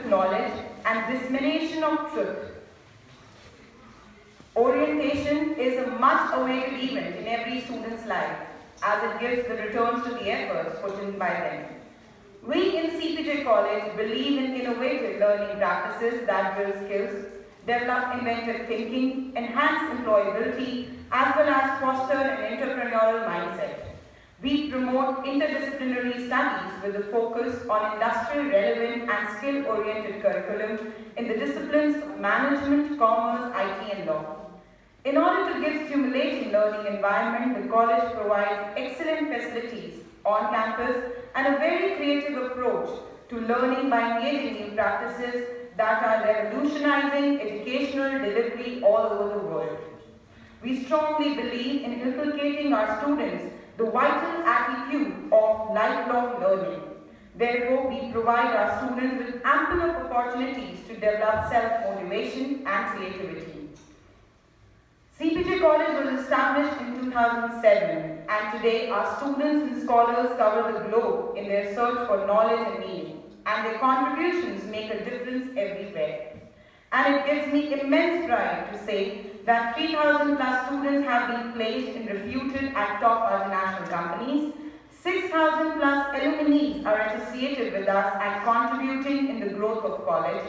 knowledge and dissemination of truth. Orientation is a much-awaited event in every student's life, as it gives the returns to the efforts put in by them. We in CPJ College believe in innovative learning practices that build skills, develop inventive thinking, enhance employability, as well as foster an entrepreneurial mindset. We promote interdisciplinary studies with a focus on industry-relevant and skill-oriented curriculum in the disciplines of management, commerce, IT, and law. In order to give stimulating learning environment, the college provides excellent facilities on campus and a very creative approach to learning by engaging in practices that are revolutionizing educational delivery all over the world. We strongly believe in inculcating our students the vital attitude of lifelong learning. Therefore, we provide our students with ample opportunities to develop self-motivation and creativity. CPJ College was established in 2007, and today our students and scholars cover the globe in their search for knowledge and meaning, and their contributions make a difference everywhere. And it gives me immense pride to say that 3,000 plus students have been placed in reputed and top multinational companies. 6,000 plus alumni are associated with us and contributing in the growth of college.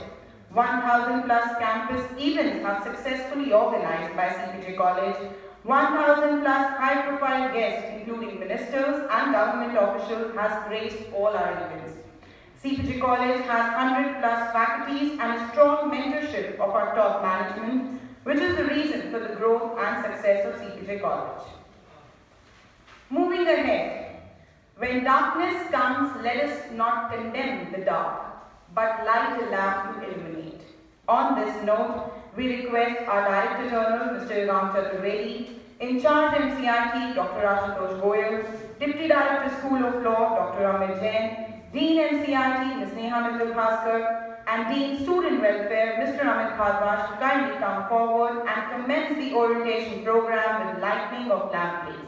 1,000 plus campus events are successfully organized by CPJ College. 1,000 plus high-profile guests, including ministers and government officials, has graced all our events. CPJ College has 100 plus faculties and a strong mentorship of our top management, which is the reason for the growth and success of CPJ College. Moving ahead, when darkness comes, let us not condemn the dark, but light a lamp to illuminate. On this note, we request our Director General, Mr. Ram Chaturvedi, in charge MCIT, Dr. Ashutosh Goyal, Deputy Director School of Law, Dr. Amit Jain, Dean MCIT, Ms. Neha Mithil Bhaskar, and Dean Student Welfare, Mr. Amit Bhardwaj, to kindly come forward and commence the orientation program with lighting of lamp, please.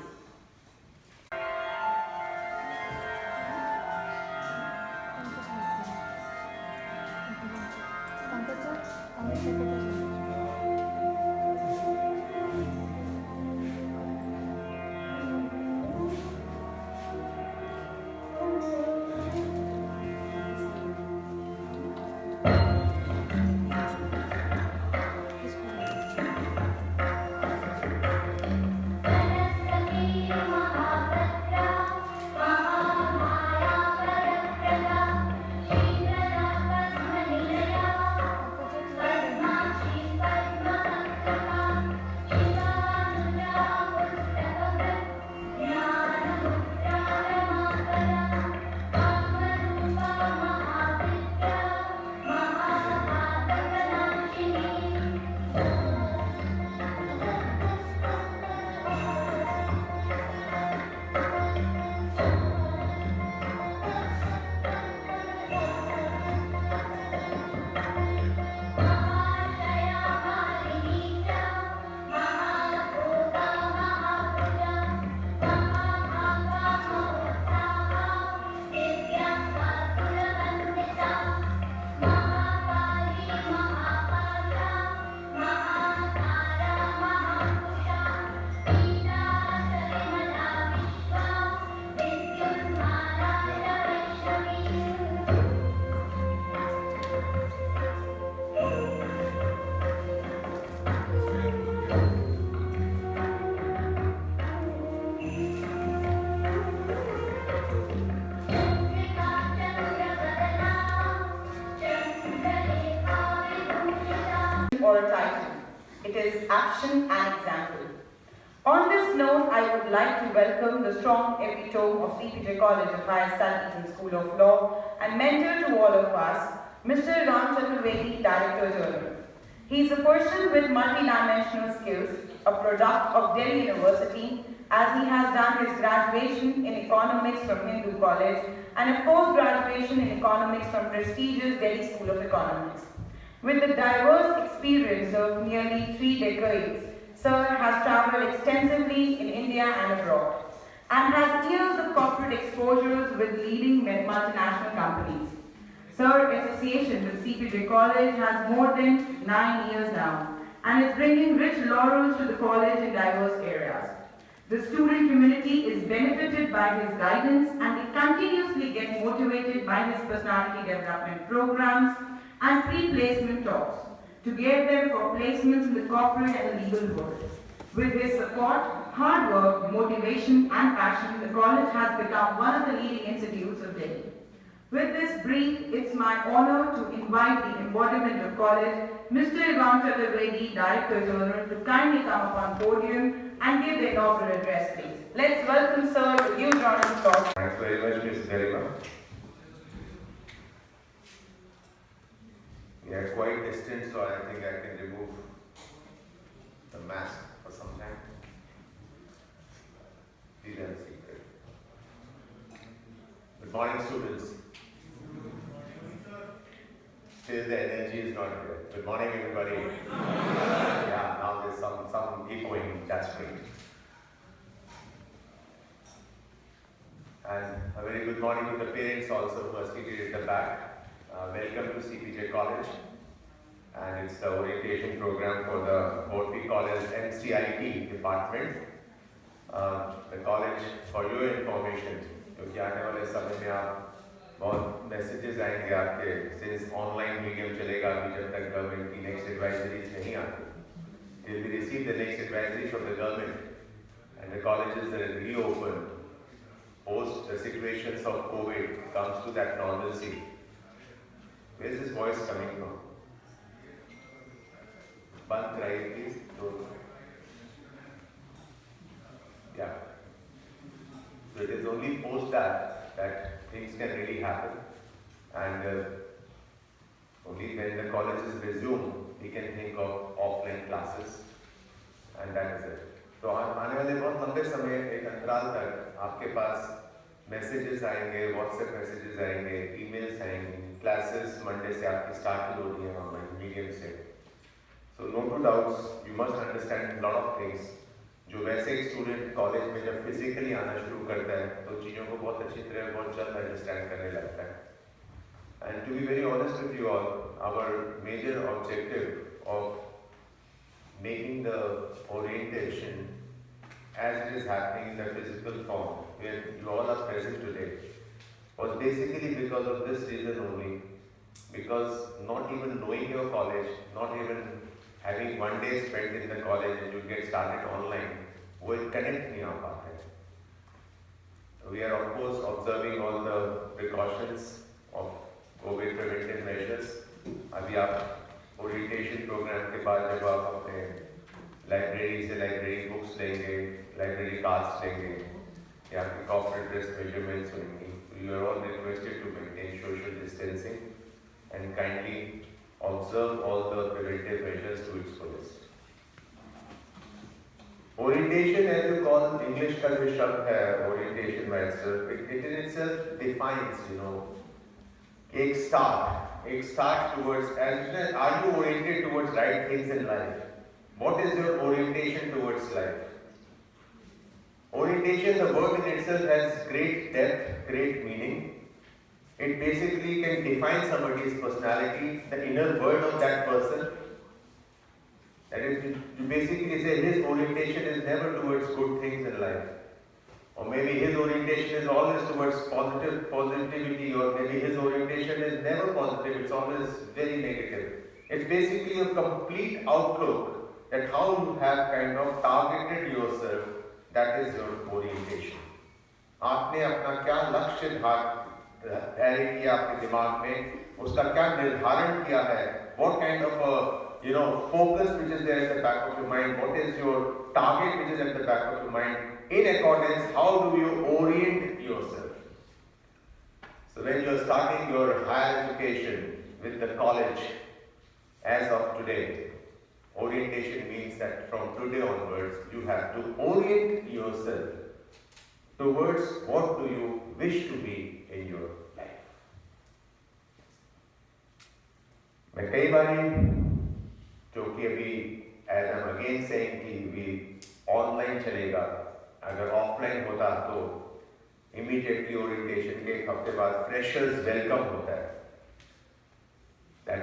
Or a title. It is Action and Example. On this note, I would like to welcome the strong epitome of CPJ College of Higher Studies and School of Law and mentor to all of us, Mr. Ram Chaturvedi, Director General. He is a person with multi-dimensional skills, a product of Delhi University, as he has done his graduation in economics from Hindu College and a post-graduation in economics from prestigious Delhi School of Economics. With the diverse experience of nearly 3 decades, Sir has travelled extensively in India and abroad, and has years of corporate exposures with leading multinational companies. SIR association with CPJ College has more than 9 years now and is bringing rich laurels to the college in diverse areas. The student community is benefited by his guidance and they continuously get motivated by his personality development programs and pre-placement talks to get them for placements in the corporate and legal world. With his support, hard work, motivation and passion, the college has become one of the leading institutes of Delhi. With this brief, it's my honor to invite the embodiment of college, Mr. Ivan Chaturvedi, Director General, to kindly come up on podium and give the inaugural address, please. Let's welcome Sir with huge round of applause. Thanks very much, Ms. Garima. We are quite distant, so I think I can remove the mask for some time. Please have a seat. Good morning, students. Still the energy is not there. Good morning, everybody. Yeah, now there's some echoing. That's great. And a very good morning to the parents also who are seated at the back. Welcome to CPJ College. And it's the orientation program for what we call as NCIT department. The college, for your information, क्योंकि आने वाले समय में आप बहुत messages आएंगे आपके since online medium चलेगा अभी जब तक गवर्नमेंट की नेक्स्ट एडवाइजरीज नहीं आती. Till we receive the next advisory from the government and the colleges are reopened post the situations of COVID comes to that normalcy. Where is this voice coming from? Band कराइए please. Yeah. So it is only post that things can really happen, and only when the colleges resume we can think of offline classes, and that is it. तो आने वाले बहुत लंबे समय एक अंतराल तक आपके पास मैसेजेस आएंगे, व्हाट्सएप मैसेजेस आएंगे, ईमेल्स आएंगे, क्लासेस मंडे से आपकी स्टार्ट हो रही है ऑनलाइन मीडियम से. So no two doubts, you must understand a lot of things. जो वैसे एक स्टूडेंट कॉलेज में जब फिजिकली आना शुरू करता है तो चीज़ों को बहुत अच्छी तरह बहुत जल्द अंडरस्टैंड करने लगता है. And to be very honest with you all, our major objective of making the orientation as it is happening in the physical form where you all are present today was basically because of this reason only, because not even knowing your college, not even having one day spent in the college and you get started online, वो एक connect नहीं आ पाता है. We are of course observing all the precautions of COVID preventive measures. अभी आप orientation program के बाद जब आप अपने लाइब्रेरी से लाइब्रेरी बुक्स लेंगे, लाइब्रेरी कार्ड्स लेंगे, या आपकी corporate dress measurements होंगी, you are all requested to maintain social distancing and kindly observe all the preventive measures to its fullest. Orientation, as you call English का जो शब्द है orientation by itself, it in itself defines, एक start towards, as are you oriented towards right things in life? What is your orientation towards life? Orientation, the word in itself has great depth, great meaning. It basically can define somebody's personality, the inner world of that person. That is, to basically say his orientation is never towards good things in life. Or maybe his orientation is always towards positivity, or maybe his orientation is never positive, it's always very negative. It's basically a complete outlook that how you have kind of targeted yourself, that is your orientation. आपने अपना क्या लक्ष्य तैयारी किया अपने दिमाग में, उसका क्या निर्धारण किया है, what kind of focus which is there at the back of your mind, what is your target which is at the back of your mind, in accordance how do you orient yourself. So when you are starting your higher education with the college as of today, orientation means that from today onwards you have to orient yourself towards what do you wish to be in your life. मैं कई बारी जो कि अभी as I'm again saying कि भी online चलेगा, अगर ऑफलाइन होता तो इमीडिएटली ओरिएंटेशन के एक हफ्ते बाद फ्रेशर्स वेलकम होता है.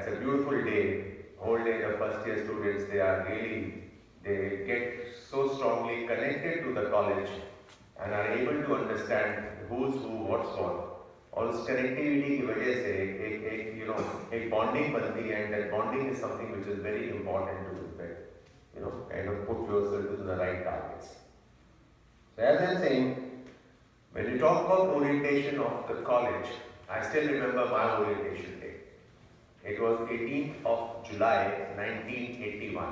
it's a beautiful day. Whole day the first year students, they get so strongly connected to the college and are able to understand who's who, what's what. और उस connectivity की वजह से एक bonding बनती है, and that bonding is something which is very important to kind of put yourself to the right targets. So as I'm saying, when you talk about orientation of the college, I still remember my orientation day. It was 18th of July 1981.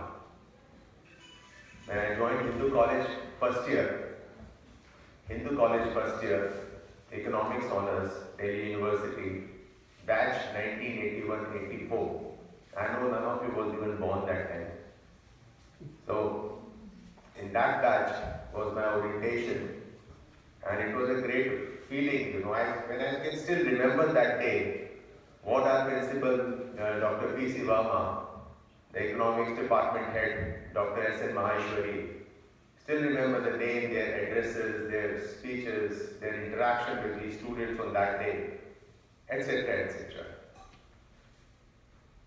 When I joined Hindu College first year, Economics Honors, Delhi University, batch 1981-84. I know none of you was even born that time. So, in that batch was my orientation, and it was a great feeling, when I can still remember that day, what our principal, Dr. P.C. Verma, the economics department head, Dr. S.N. Maheshwari, still remember the name, their addresses, their speeches, their interaction with these students on that day, etc., etc.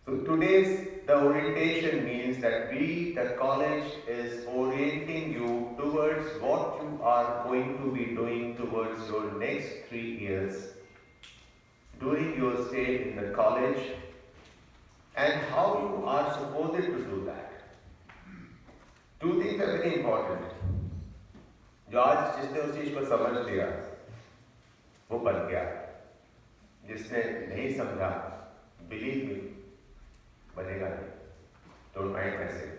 So the orientation means that the college is orienting you towards what you are going to be doing towards your next 3 years during your stay in the college, and how you are supposed to do that. Two things are very important. जो आज जिसने उस चीज को समझ लिया वो बन गया, जिसने नहीं समझा बिलीव मी बनेगा नहीं. Don't mind message.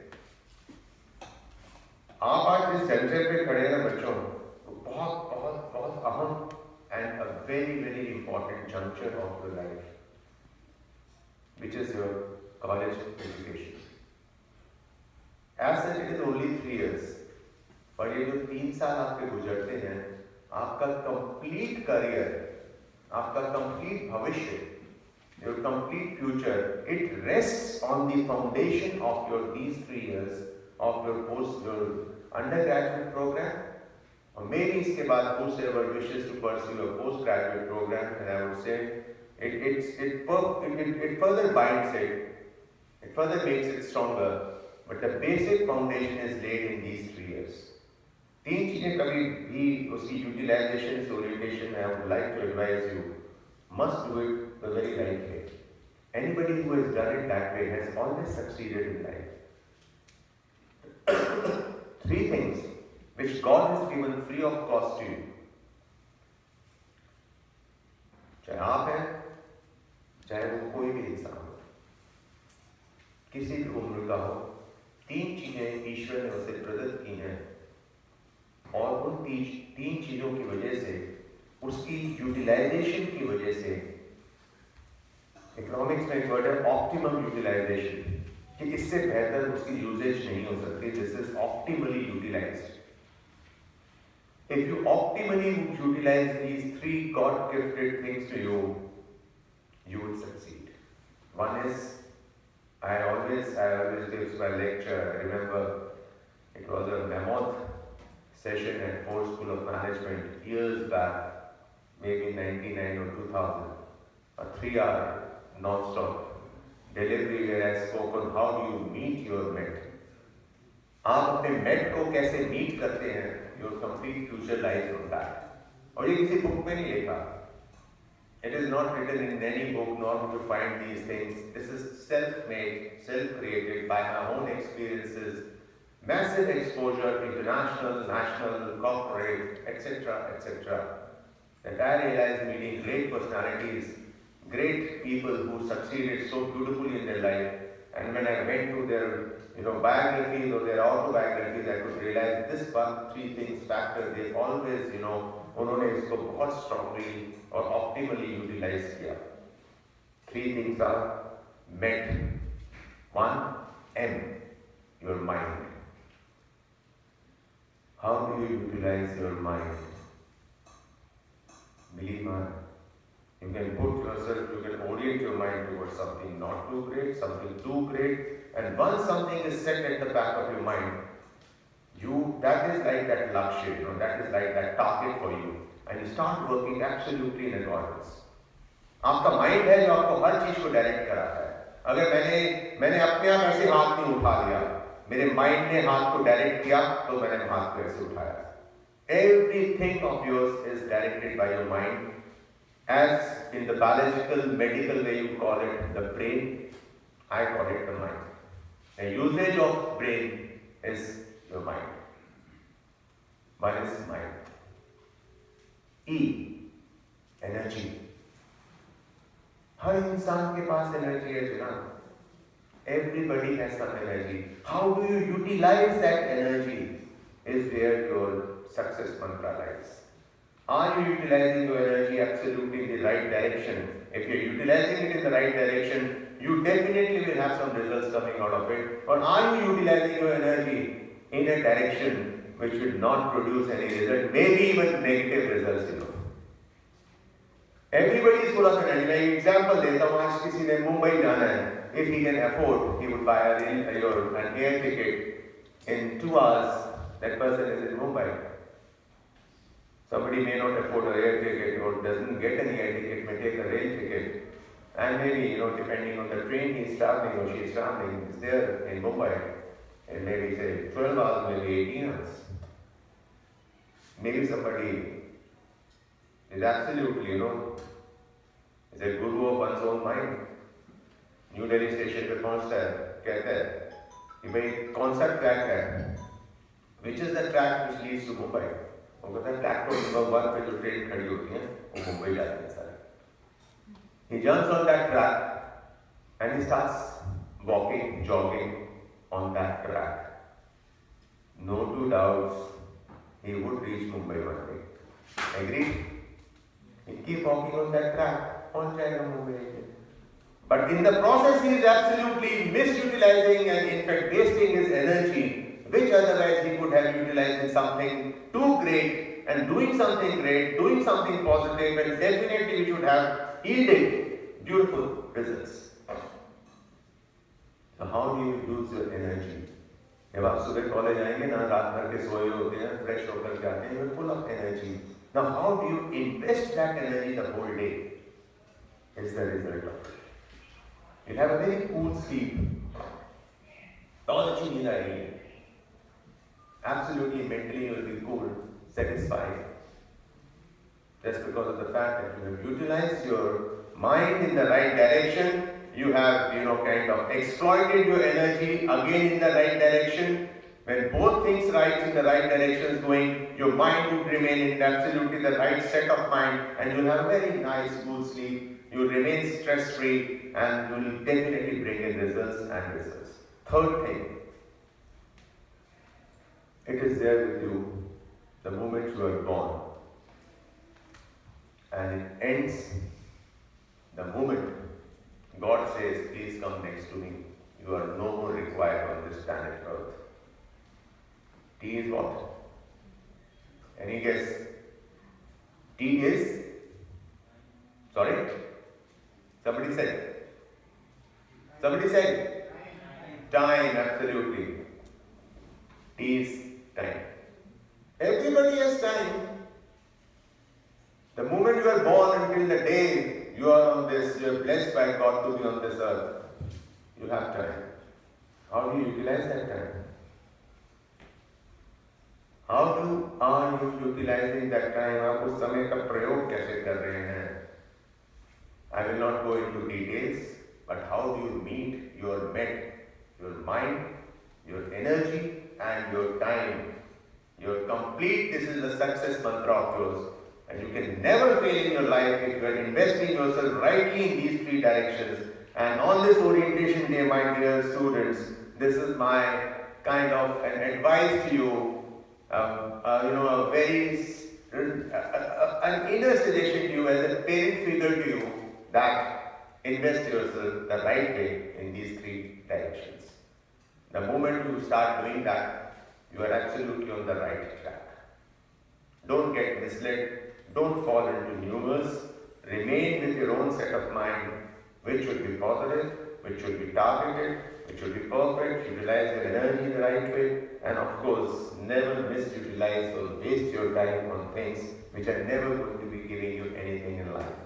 आप आज जिस सेंटर पे खड़े हैं बच्चों, वो बहुत बहुत बहुत अहम and a very, very important juncture of your life, which is your college education. As such, it is only 3 years. पर ये जो 3 साल आपके गुजरते हैं, आपका complete career, आपका complete भविष्य, your complete future, it rests on the foundation of these 3 years of your undergraduate program. Or maybe इसके बाद whosoever wishes to pursue a postgraduate program, and I would say it further binds it further makes it stronger, but the basic foundation is laid in these 3 years. 3 चीजें कभी भी उसकी utilization orientation, I would like to advise you, must do it the very right way. Anybody who has done it that way has always succeeded in life. 3 things which God has given free of cost to you. चाहे आप हैं, चाहे वो कोई भी इंसान हो, किसी भी उम्र का हो, 3 चीजें ईश्वर ने उसे प्रदत्त की हैं, और उन 3 चीजों की वजह से, उसकी यूटिलाइजेशन की वजह से, इकोनॉमिक्स में एक वर्ड है ऑप्टिमम यूटिलाइजेशन, कि इससे बेहतर उसकी यूजेज नहीं हो सकती. This is optimally utilised. If you optimally utilize these 3 God-gifted things to you, you will succeed. One is, I always give my lecture. I remember it was a mammoth session at Ford School of Management years back, maybe 99 or 2000, a 3-hour non-stop delivery where I spoke on how do you meet your met. आप अपने met को कैसे meet करते हैं, your complete future lies on that. और ये किसी book में नहीं लिखा. It is not written in any book, nor would you find these things. This is self-made, self-created by my own experiences, massive exposure, international, national, corporate, etc., etc. That I realized meeting great personalities, great people who succeeded so beautifully in their life, and when I went through their biographies or their autobiographies, I could realize this 3 things factor, they always, उन्होंने इसको बहुत strongly और optimally utilize किया. 3 things are met. 1, M, your mind. How do you utilize your mind? Believe me, you can orient your mind towards something not too great, something too great, and once something is set at the back of your mind, that is like that lakshya, that is like that target for you, and you start working absolutely in accordance. आपका mind है जो आपको हर चीज को direct कराता है. अगर मैंने अपने आप ऐसे हाथ नहीं उठा लिया, मेरे माइंड ने हाथ को डायरेक्ट किया तो मैंने हाथ को ऐसे उठाया. Everything of yours is directed by your mind. As in the biological, medical way you call it the brain, I call it the mind. The usage of brain is your mind. One is mind. E, energy. हर इंसान के पास energy है जना. Everybody has some energy. How do you utilize that energy is where your success mantra lies. Are you utilizing your energy absolutely in the right direction? If you are utilizing it in the right direction, you definitely will have some results coming out of it. Or are you utilizing your energy in a direction which will not produce any result, maybe even negative results, you know? Everybody is full of energy. Like example देता हूँ, आज किसी ने मुंबई जाना है. If he can afford, he would buy an air ticket. In 2 hours, that person is in Mumbai. Somebody may not afford an air ticket or doesn't get any air ticket, may take a rail ticket. And maybe, you know, depending on the train he is traveling or she is traveling, is there in Mumbai. And maybe say 12 hours, maybe 18 hours. Maybe somebody is absolutely, you know, is a guru of one's own mind. New Delhi station पे पहुंचता है, कहता है कि भाई कौन सा track है, which is the track which leads to Mumbai. वो कहता है प्लेटफॉर्म नंबर 1 पे जो ट्रेन खड़ी होती है वो मुंबई जाती है सारे. He jumps on that track and he starts walking, jogging on that track. No two doubts, he would reach Mumbai one day. Agreed? He keep walking on that track, पहुंच जाएगा Mumbai. But in the process, he is absolutely misutilizing and in fact wasting his energy, which otherwise he could have utilized in something too great and doing something great, doing something positive, and definitely which would have yielded beautiful results. So how do you use your energy? जब आप सुबह college आएंगे ना, रात भर के सोए होते हैं, फ्रेश होकर जाते हैं, you're full of energy. Now how do you invest that energy the whole day? Is the result of it. You'll have a very cool sleep. बहुत अच्छी नींद आएगी. Absolutely mentally you will be cool, satisfied. Just because of the fact that you have utilized your mind in the right direction, you have, you know, kind of exploited your energy again in the right direction. When both things right in the right direction is going, your mind would remain in absolutely the right set of mind, and you'll have a very nice, cool sleep. You'll remain stress-free, and you'll definitely bring in results and results. Third thing, it is there with you the moment you are born, and it ends the moment God says, please come next to me. You are no more required on this planet Earth. T is what? Any guess? T is? Sorry? Somebody said? Somebody said? Time, absolutely. T is time. Everybody has time. The moment you are born until the day you are on this, you are blessed by God to be on this earth, you have time. How do you utilize that time? How are you utilizing that time? आप उस समय का प्रयोग कैसे कर रहे हैं? I will not go into details, but how do you meet your mind, your energy, and your time? You're complete. This is the success mantra of yours. And you can never fail in your life if you are investing yourself rightly in these 3 directions. And on this orientation day, my dear students, this is my kind of an advice to you, a very an inner suggestion to you as a parent figure to you that invest yourself the right way in these 3 directions. The moment you start doing that, you are absolutely on the right track. Don't get misled. Don't fall into numbers. Remain with your own set of mind, which should be positive, which should be targeted, which should be perfect. Utilize your energy in the right way, and of course, never misutilize or waste your time on things which are never going to be giving you anything in life.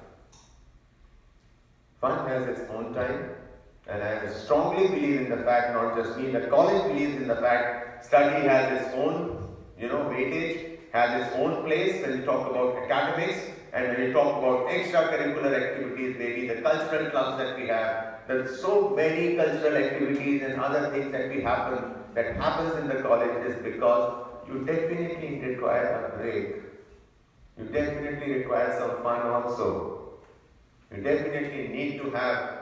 Fun has its own time, And I strongly believe in the fact, not just me, the college believes in the fact study has its own, weightage, has its own place when you talk about academics, and when you talk about extracurricular activities, maybe the cultural clubs that we have. There's so many cultural activities and other things that happens in the college is because you definitely require a break. You definitely require some fun also. You definitely need to have,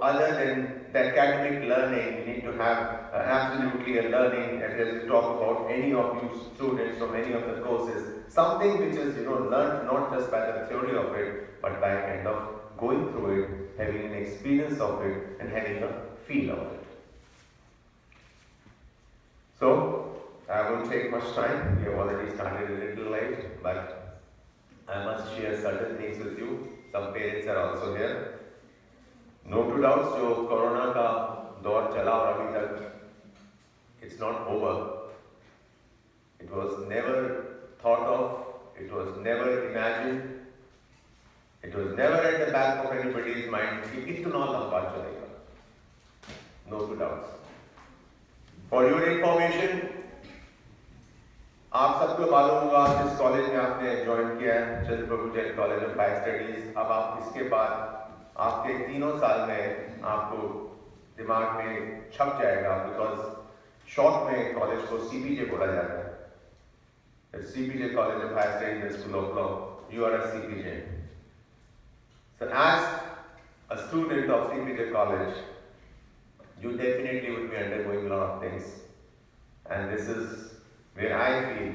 other than the academic learning, you need to have absolutely a learning, as we talk about any of you students from any of the courses, something which is, learned not just by the theory of it, but by kind of going through it, having an experience of it, and having a feel of it. So, I won't take much time. We have already started a little late, but I must share certain things with you. Some parents are also here. No two doubts, जो corona का दौर चला और अभी तक it's not over. It was never thought of. It was never imagined. It was never at the back of anybody's mind कि इतना लंबा चलेगा. No two doubts. For your information, आप सबको मालूम होगा जिस कॉलेज में आपने ज्वाइन किया है, Chandraprabhu Jain college of higher studies, अब आप इसके बाद आपके 3 साल में आपको दिमाग में छप जाएगा, बिकॉज शॉर्ट में कॉलेज को CPJ बोला जाता है. CPJ college of higher studies and school of law. You are a CPJ. So as a student of CPJ college, you definitely would be undergoing a lot of things, and this is where I feel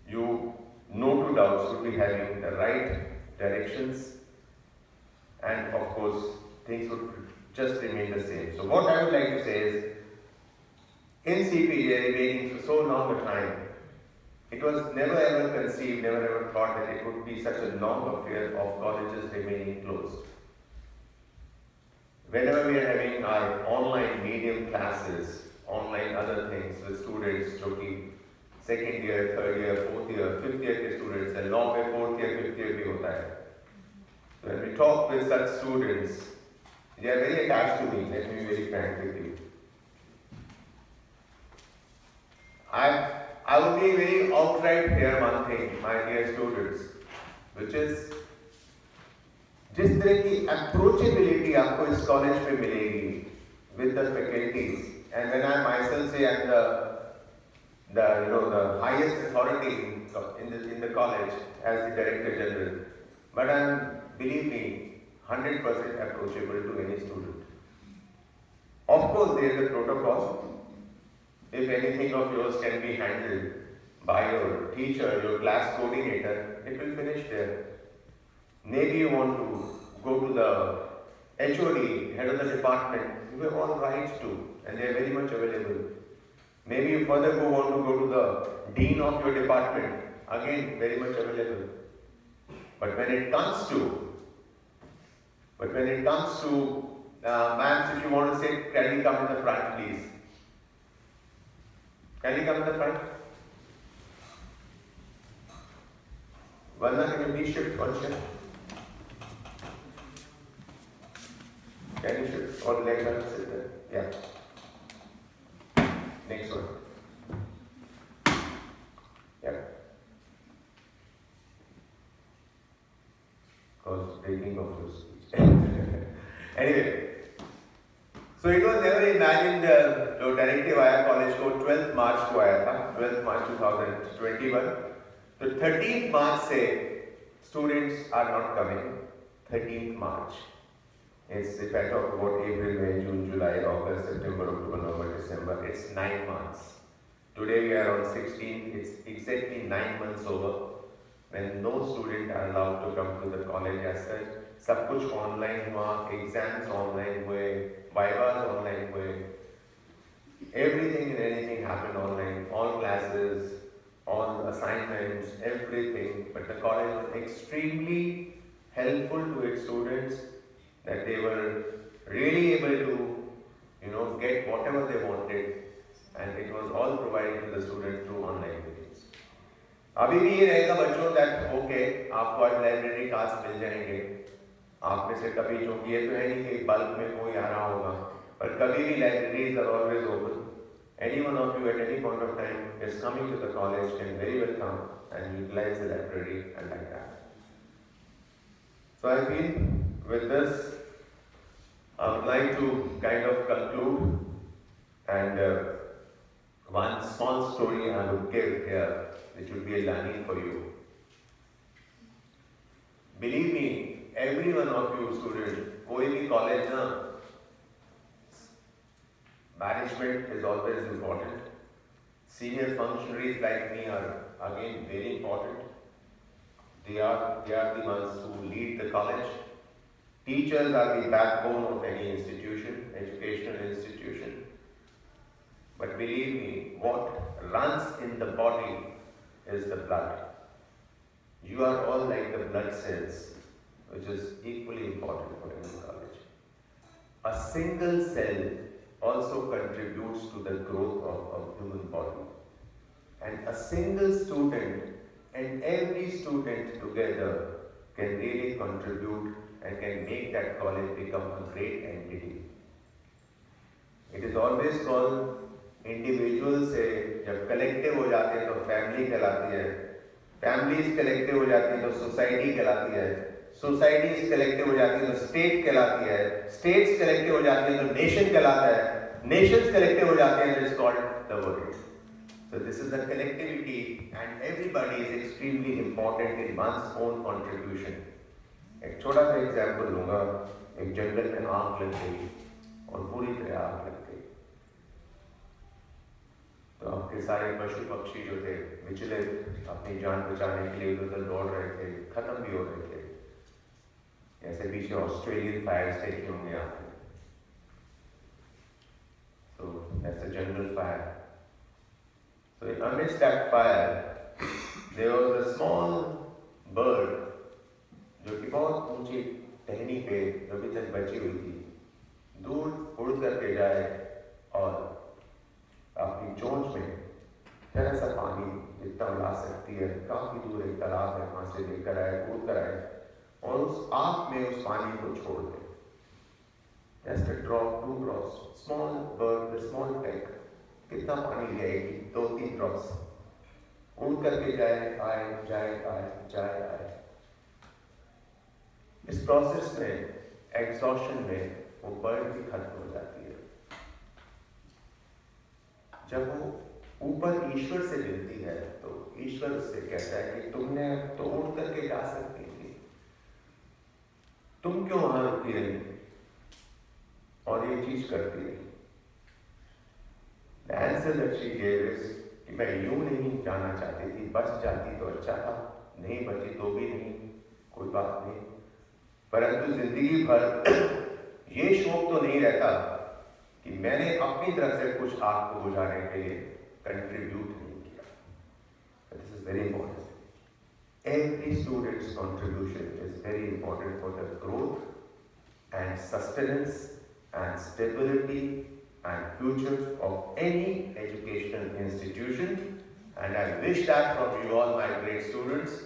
you, no two doubts, should be having the right directions, and of course things would just remain the same. So what I would like to say is, in CPJ remaining for so long a time, it was never ever conceived, never ever thought that it would be such a long affair of colleges remaining closed. Whenever we are having our online medium classes, online other things with students, जो कि second year, third year, fourth year, fifth year के students हैं, law में fourth year, fifth year भी होता है. So when we talk with such students, they are very attached to me. Let me be very frank with you. I will be very outright here one thing, my dear students, which is जिस तरह की approachability आपको इस college में मिलेगी with the faculties, and when I myself say I'm the highest authority in the college as the Director General, but I'm, believe me, 100% approachable to any student. Of course, there is a protocol. If anything of yours can be handled by your teacher, your class coordinator, it will finish there. Maybe you want to go to the HOD, head of the department, you have all rights to, and they are very much available. Maybe you further want to go to the dean of your department, again very much available. But when it comes to, ma'am, if you want to sit, can you come in the front, please? Can you come in the front? Vandana, can you please shift one shift? Can you shift or leg one, sit there? Yeah. Next one. Yeah. Cause breaking of your speech. Anyway, so it was never imagined जो directive आया college को 12th मार्च को आया था, 12th मार्च 2021. तो 13th मार्च से students are not coming. 13th March. It's, if I talk about April, May, June, July, August, September, October, November, December, it's 9 months. Today we are on 16, it's exactly 9 months over when no student are allowed to come to the college as such. सब कुछ online हुआ, exams online हुए, vivas online हुए. Everything and anything happened online, all classes, all assignments, everything. But the college was extremely helpful to its students, that they were really able to, get whatever they wanted, and it was all provided to the students through online meetings. अभी भी ये रहेगा बच्चों that okay, आपको आज library cards मिल जाएंगे, आप में से कभी चूंकि ये तो है नहीं कि बल्क में कोई आ रहा होगा, पर कभी भी libraries are always open. Any one of you at any point of time is coming to the college can very well come and utilize the library and like that. So I feel with this, I would like to kind of conclude, and one small story I would give here, which would be a learning for you. Believe me, every one of you students, कोई भी college ना, management is always important. Senior functionaries like me are again very important. They are the ones who lead the college. Teachers are the backbone of any institution, educational institution. But believe me, what runs in the body is the blood. You are all like the blood cells, which is equally important for any college. A single cell also contributes to the growth of a human body. And a single student and every student together can really contribute and can make that college become a great entity. It is always called individual से जब collective हो जाते हैं तो family कहलाती है, families collective हो जाती हैं तो society कहलाती है, societies collective हो जाती है तो state कहलाती है, states collective हो जाती है तो nation कहलाता है, nations collective हो जाते हैं तो it's called the world. So this is the collectivity and everybody is extremely important in one's own contribution. एक छोटा सा एग्जाम्पल लूँगा, एक जंगल में आग लग गई और पूरी तरह आग लग गई, तो आपके सारे पशु पक्षी जो थे विचलित अपनी जान बचाने के लिए उधर दौड़ रहे थे, खत्म भी हो रहे थे। जैसे पीछे ऑस्ट्रेलियन फायर्स देखे होंगे आपने, so that's a jungle fire. So amidst that fire, there was a small bird जो कि बहुत ऊंची टहनी पे अभी तक बची हुई थी, दूर उड़ करके जाए और अपनी चोंच में जरा सा पानी जितना उड़ा सकती है, काफी दूर एक तालाब है वहां से लेकर आए, कूद कर आए और उस आग में उस पानी को छोड़ दे। Just a drop, 2 drops, small bird, the small peck, कितना पानी लेगी? 2-3 drops, उड़ करके जाए आए, जाए आए, जाए आए। इस प्रोसेस में, एग्जॉशन में वो बर्ड भी खत्म हो जाती है। जब वो ऊपर ईश्वर से मिलती है तो ईश्वर उससे कहता है कि तुमने तो उड़ करके जा सकती थी, तुम क्यों वहां रुकी रही और ये चीज करती रही? The answer that she gave is कि मैं यूं नहीं जाना चाहती थी, बच जाती तो अच्छा था, नहीं बची तो भी नहीं, कोई बात नहीं, परंतु जिंदगी भर ये शौक तो नहीं रहता कि मैंने अपनी तरफ से कुछ आग को बुझाने के लिए कंट्रीब्यूट नहीं किया। This is very important. Every student's contribution is very important for the growth and sustenance and stability and future of any educational institution, and I wish that from you all, my great students,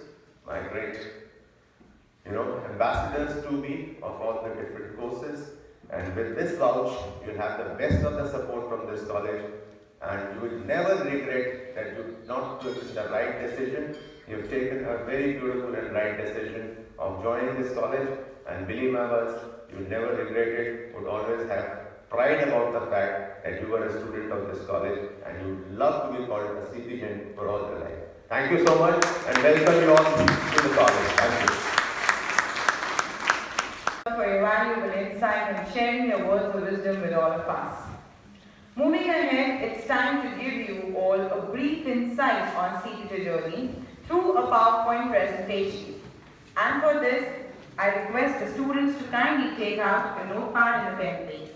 my great ambassadors to be of all the different courses. And with this vouch, you'll have the best of the support from this college, and you will never regret that you not took the right decision. You've taken a very beautiful and right decision of joining this college, and believe my words, you'll never regret it. Would always have pride about the fact that you were a student of this college, and you would love to be called a CPGN for all your life. Thank you so much, and welcome you all to the college. Thank you for your valuable insight and sharing your words of wisdom with all of us. Moving ahead, it's time to give you all a brief insight on CPT journey through a PowerPoint presentation. And for this, I request the students to kindly take out a notepad and a pen, please.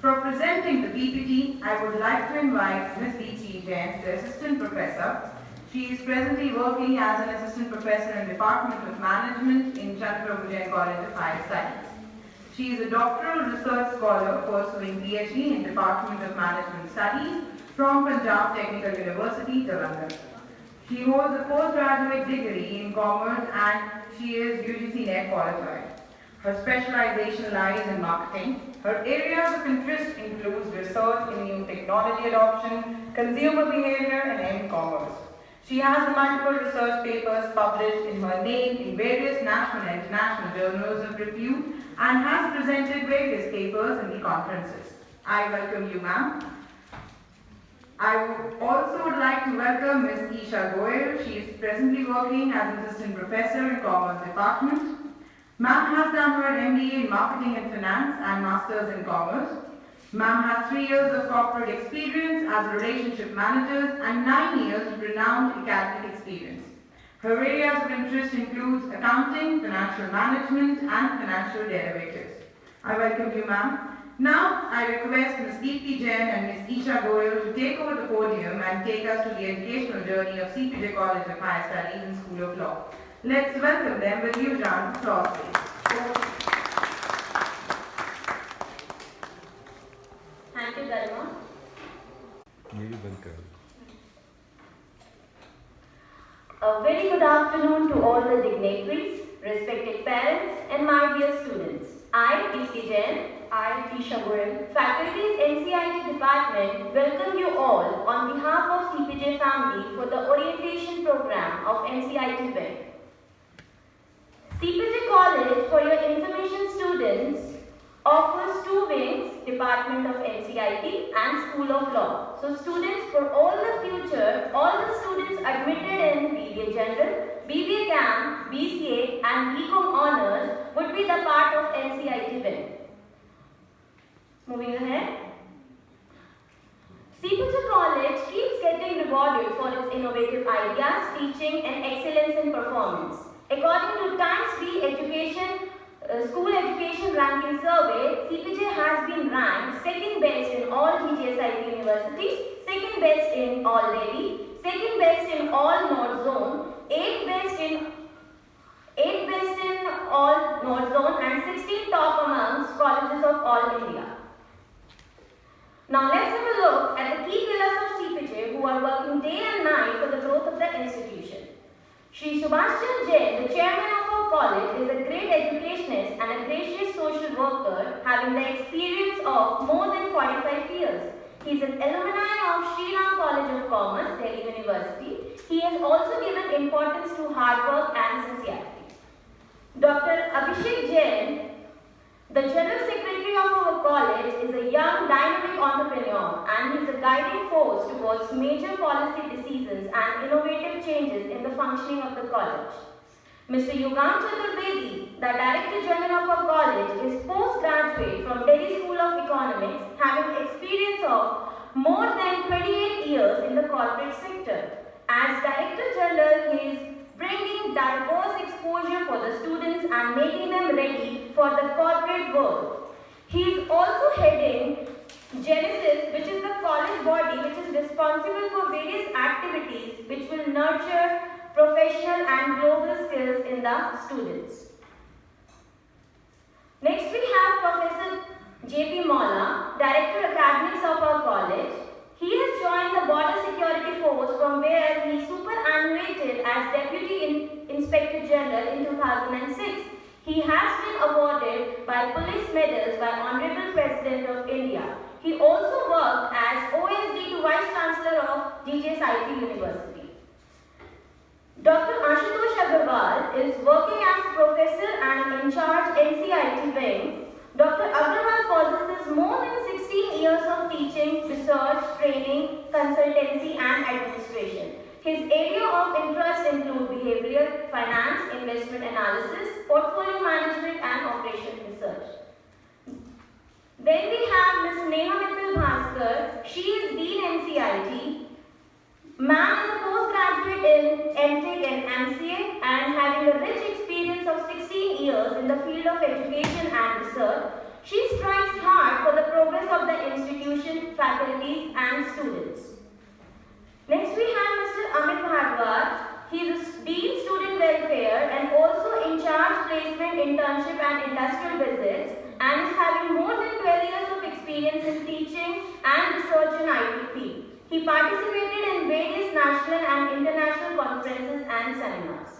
For presenting the PPT, I would like to invite Ms. Deechi Jain, the Assistant Professor. She is presently working as an Assistant Professor in Department of Management in Chandraprabhu Jain College of Higher Studies. She is a doctoral research scholar pursuing PhD in Department of Management Studies from Punjab Technical University, Jalandhar. She holds a postgraduate degree in Commerce and she is UGC NET qualified. Her specialization lies in marketing. Her areas of interest include research in new technology adoption, consumer behavior, and e-commerce. She has multiple research papers published in her name in various national and international journals of repute and has presented various papers in the conferences. I welcome you, ma'am. I would also like to welcome Ms. Isha Goyal. She is presently working as Assistant Professor in Commerce Department. Ma'am has done her MBA in Marketing and Finance and Masters in Commerce. Ma'am has 3 years of corporate experience as a relationship manager and 9 years of renowned academic experience. Her areas of interest include accounting, financial management, and financial derivatives. I welcome you, ma'am. Now, I request Ms. Deepti Jain and Ms. Isha Goyal to take over the podium and take us to the educational journey of CPJ College of Higher Studies and School of Law. Let's welcome them with huge round of applause, please. Thank you, Garima. A very good afternoon to all the dignitaries, respected parents, and my dear students. I, Deepti Jain, I, Isha Goyal, faculty's NCIT department welcome you all on behalf of CPJ family for the orientation program of NCIT WIN. CPJ College, for your information students, offers 2 wings, Department of NCIT and School of Law. So students, for all the future, all the students admitted in BBA General, BBA CAM, BCA and BCom Honours would be the part of NCIT WIN. Moving ahead. CPJ College keeps getting rewarded for its innovative ideas, teaching and excellence in performance. According to Times B Education School Education Ranking Survey, CPJ has been ranked 2nd best in all GGSIT universities, 2nd best in all Delhi, 2nd best in all North Zone, 8th best in all North Zone, and 16th top amongst colleges of all India. Now let's have a look at the key pillars of CPJ who are working day and night for the growth of the institution. Shri Subhash Chandra Jain, the chairman of our college, is a great educationist and a gracious social worker having the experience of more than 45 years. He is an alumni of Sri Ram College of Commerce, Delhi University. He has also given importance to hard work and sincerity. Dr. Abhishek Jain, the General Secretary of our college, is a young, dynamic entrepreneur and he is a guiding force towards major policy decisions and innovative changes in the functioning of the college. Mr. Yugam Chaturvedi, the Director General of our college, is postgraduate from Delhi School of Economics, having experience of more than 28 years in the corporate sector. As Director General, he is bringing diverse exposure for the students and making them ready for the corporate world. He is also heading Genesis, which is the college body which is responsible for various activities which will nurture professional and global skills in the students. Next we have Professor J.P. Molla, Director Academics of our college. He has joined the Border Security Force from where he superannuated as Deputy Inspector General in 2006. He has been awarded by police medals by Honorable President of India. He also worked as OSD to Vice Chancellor of GGSIT University. Dr. Ashutosh Agarwal is working as Professor and in charge NCIT wing. Dr. Agarwal possesses more than 16 years of teaching, research, training, consultancy and administration. His area of interest include behavioral, finance, investment analysis, portfolio management and operation research. Then we have Ms. Neha Mittal Bhaskar. She is Dean NCIT. Ma'am is a postgraduate in MTech and MCA and having a rich experience of 16 years in the field of education and research. She strives hard for the progress of the institution, faculties and students. Next we have Mr. Amit Bhardwaj. He is a Dean Student Welfare and also in charge placement, internship and industrial visits and is having more than 12 years of experience in teaching and research in IT field. He participated in various national and international conferences and seminars.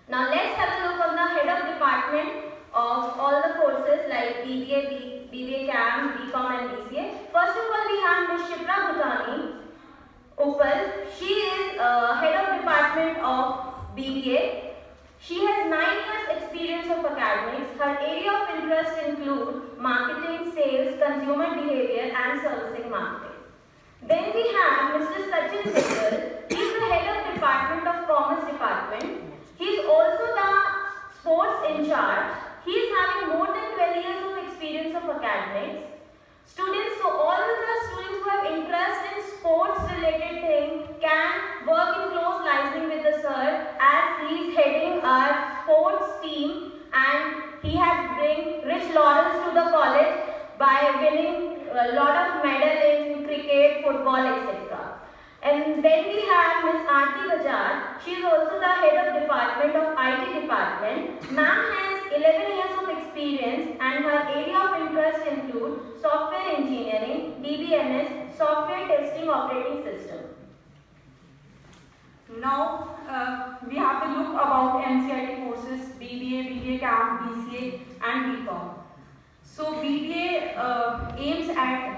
Now let's have a look on the head of department of all the courses like BBA, BBA CAM, BCom and BCA. First of all, we have Ms. Shipra Bhutani Uppal. She is head of department of BBA. She has 9 years experience of academics. Her area of interest include marketing, sales, consumer behavior and servicing marketing. Then we have Mr. Sachin Mittal. He is the head of department of commerce department. He is also the sports in charge. He is having more than 12 years of experience of academics. Students, so all of the students who have interest in sports related things can work in close liaison with the sir, as he is heading our sports team and he has bring rich laurels to the college by winning a lot of medals in cricket, football, etc. And then we have Ms. Aarti Bajaj. She is also the head of department of IT department. Ma'am has 11 years of experience and her area of interest include software engineering, DBMS, software testing operating system. Now we have to look about NCERT courses BBA, BBA CAM, BCA and BCom. So BBA aims at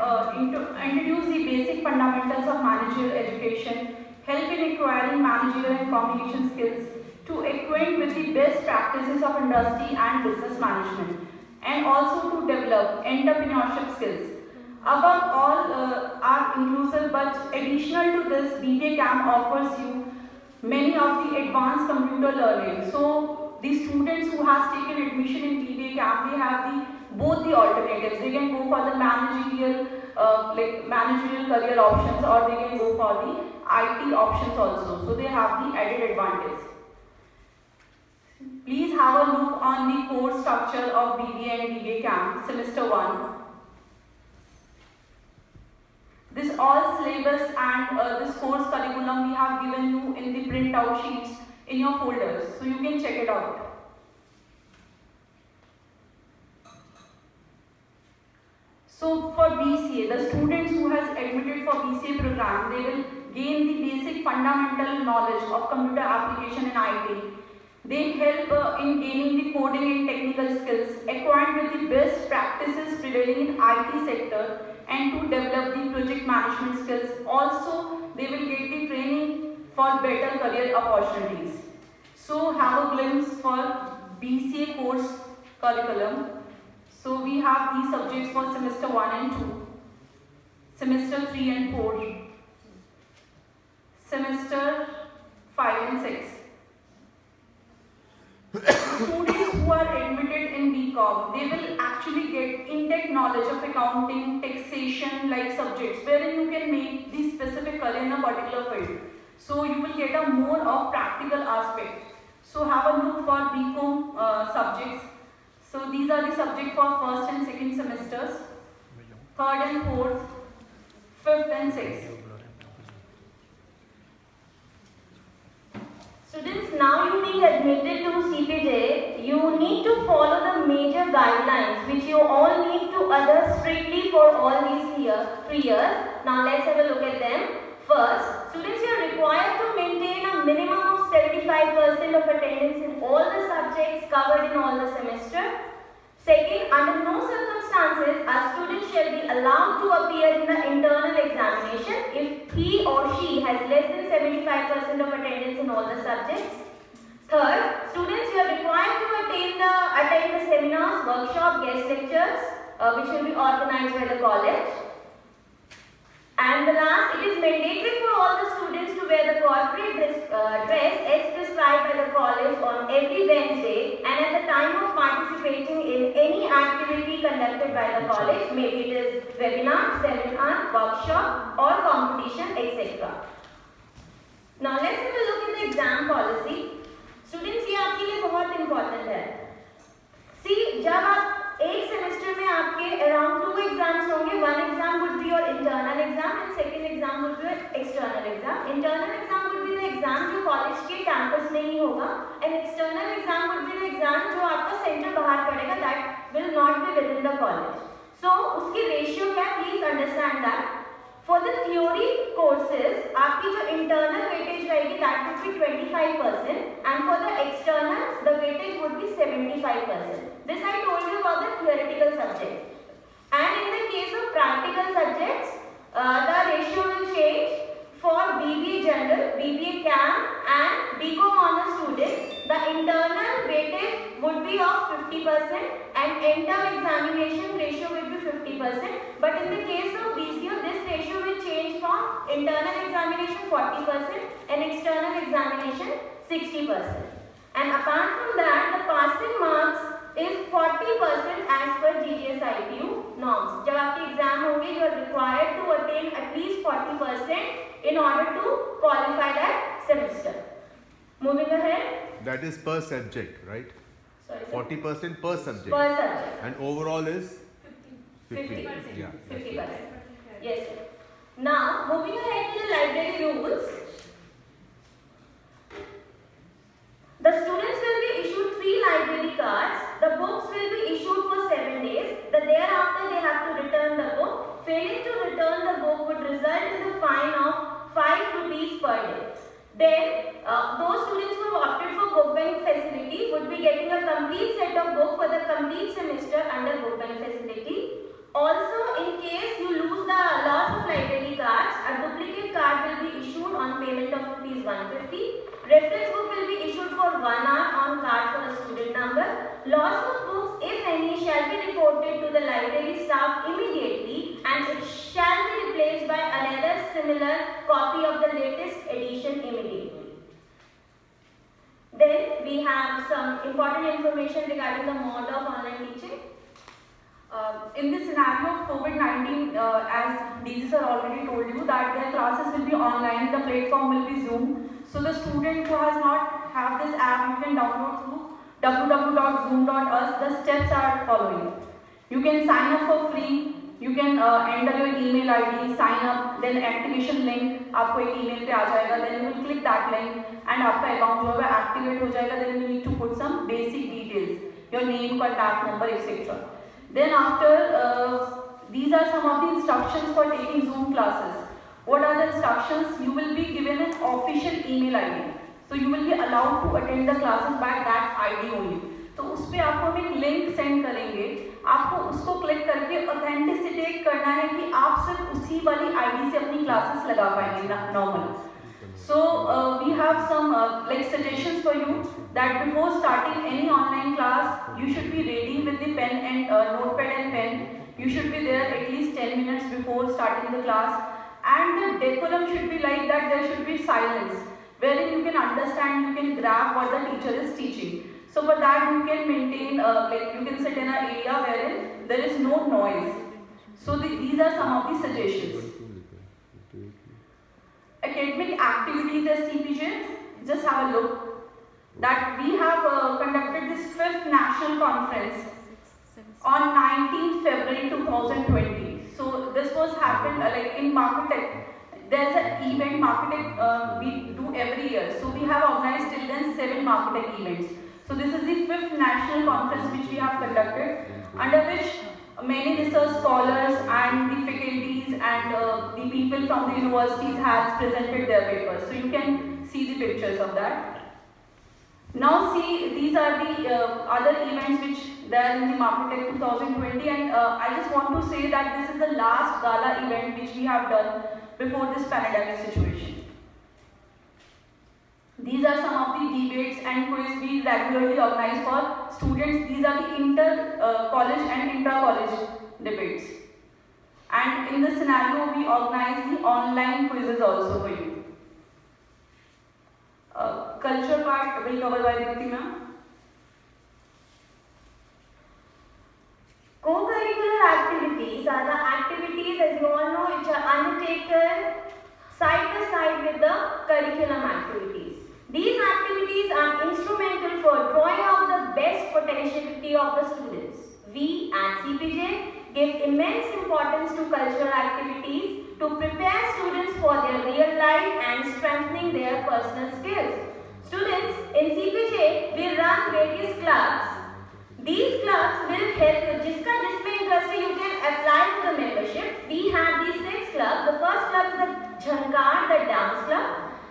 introduce the basic fundamentals of managerial education, help in acquiring managerial and communication skills, to acquaint with the best practices of industry and business management, and also to develop entrepreneurship skills. Above all are inclusive, but additional to this, BBA CAM offers you many of the advanced computer learning. So the students who has taken admission in BBA CAM, they have both the alternatives. They can go for the managerial managerial career options, or they can go for the IT options also. So they have the added advantage. Please have a look on the course structure of BBA and BBA CAM, semester 1. This all syllabus and this course curriculum we have given you in the printout sheets in your folders, so you can check it out. So for BCA, the students who has admitted for BCA program, they will gain the basic fundamental knowledge of computer application and IT. They help in gaining the coding and technical skills, acquired with the best practices prevailing in IT sector, and to develop the project management skills. Also, they will get the training for better career opportunities. So have a glimpse for BCA course curriculum. So we have these subjects for semester 1 and 2, semester 3 and 4, semester 5 and 6. Students who are admitted in BCom, they will actually get in-depth knowledge of accounting, taxation like subjects, wherein you can make the specific career in a particular field. So you will get a more of practical aspect. So have a look for BCom subjects. So these are the subjects for first and second semesters, third and fourth, fifth and sixth. Students, now you being admitted to CPJ, you need to follow the major guidelines which you all need to adhere strictly for all these 3 years. Now let's have a look at them. First, students, you are required to maintain a minimum of 75% of attendance in all the subjects covered in all the semester. Second, under no circumstances a student shall be allowed to appear in the internal examination if he or she has less than 75% of attendance in all the subjects. Third, students, you are required to attend the seminars, workshop, guest lectures which will be organized by the college. And the last, it is mandatory for all the students to wear the corporate dress as prescribed by the college on every Wednesday and at the time of participating in any activity conducted by the college, maybe it is webinar, seminar, workshop or competition, etc. Now let's have a look at the exam policy. Students, ये आपके लिए बहुत important है. See, जब आप एक semester में आपके around 2 एग्जाम्स होंगे. One exam would be your internal exam and second exam would be your external exam. Internal exam would be the exam जो कॉलेज के कैंपस में ही होगा and external exam would be the exam जो आपका centre बाहर पड़ेगा, that will not be within the college. So उसकी ratio क्या है, please understand that. For the theory courses, आपकी जो internal weightage रहेगी that would be 25% and for the external the weightage would be 75%. This I told you about the theoretical subjects. And in the case of practical subjects, the ratio will change. For BBA General, BBA CAM and BCom Honours students, the internal weightage would be of 50% and end-term examination ratio will be 50%. But in the case of BCO, this ratio will change from internal examination 40% and external examination 60%. And apart from that, the passing marks is 40% as per GGS-ITU norms. जब आपके exam होंगे, you are required to attain at least 40% in order to qualify that semester. Moving ahead. That is per subject, right? Sorry, sir. 40% per subject. Per subject. And overall is 50%. Yeah. 50%. Yes, sir. Now, moving ahead to the library rules. The students will be issued 3 library cards. The books will be issued for 7 days. Thereafter, they have to return the book. Failing to return the book would result in the fine of 5 rupees per day. Then, those students who have opted for book bank facility would be getting a complete set of books for the complete semester under book bank facility. Also, in case you lose the loss of library cards, a duplicate card will be issued on payment of rupees 150. Reference book will be issued for 1 hour on card for a student number. Loss of books, if any, shall be reported to the library staff immediately and it shall be replaced by another similar copy of the latest edition immediately. Then we have some important information regarding the mode of online teaching. In this scenario of COVID-19, as DC sir already told you that their classes will be online, the platform will be Zoom. So the student who has not have this app, you can download through www.zoom.us. The steps are following. You can sign up for free. You can enter your email ID, sign up, then activation link आपको एक email पे आ जाएगा. Then you will click that link and आपका account जो है activate हो जाएगा. Then you need to put some basic details, your name, contact number, etc. Then after, these are some of the instructions for taking Zoom classes. What are the instructions? You will be given an official email ID. So you will be allowed to attend the classes by that ID only. तो उस पे आपको हम एक link send करेंगे. आपको उसको click करके ऑथेंटिसिटी करना है कि आप सिर्फ उसी वाली आईडी से अपनी क्लासेस लगा पाएंगे normal. So we have some like suggestions for you that before starting any online class, you should be ready with the pen and notepad and pen. You should be there at least 10 minutes before starting the class. And the decorum should be like that. There should be silence, wherein you can understand, you can grab what the teacher is teaching. So for that you can maintain, like you can sit in an area wherein there is no noise. So these are some of the suggestions. Academic activities as CPJ, just have a look. That we have conducted this 5th national conference on 19th February 2020. So this was happened like in Marketech. There's an event Marketech we do every year. So we have organized till then 7 Marketech events. So this is the 5th national conference which we have conducted, under which many research scholars and the faculties and the people from the universities have presented their papers. So you can see the pictures of that. Now see, these are the other events which there in the Marketech 2020, and I just want to say that this is the last gala event which we have done before this pandemic situation. These are some of the debates and quiz we regularly organize for students. These are the inter-college and inter-college debates. And in this scenario, we organize the online quizzes also for you. Culture part will cover by Deepti ma'am. Co-curricular activities are the activities, as you all know, which are undertaken side by side with the curriculum activities. These activities are instrumental for drawing out the best potentiality of the students. We at CPJ give immense importance to cultural activities to prepare students for their real life and strengthening their personal skills. Students, in CPJ, we run various clubs. These clubs will help you. जिसमें interest है, you can apply for the membership. We have these 6 clubs. The first club is the Jhankar, the dance club.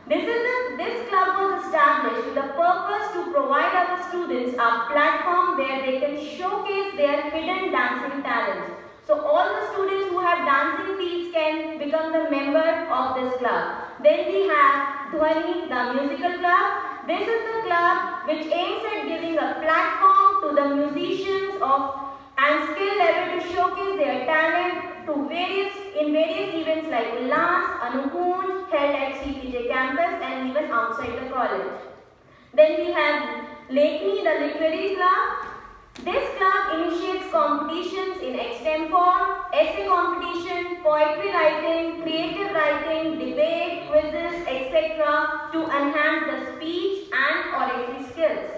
This club was established with the purpose to provide our students a platform where they can showcase their hidden dancing talents. So all the students who have dancing feats can become the member of this club. Then we have Dhwani, the musical club. This is the club which aims at giving a platform to the musicians and skill level to showcase their talent in various events like Ullas, Anukunj, held at CPJ campus and even outside the college. Then we have Lekni, the literary club. This club initiates competitions in extempore, essay competition, poetry writing, creative writing, debate, quizzes, etc. to enhance the speech and oratory skills.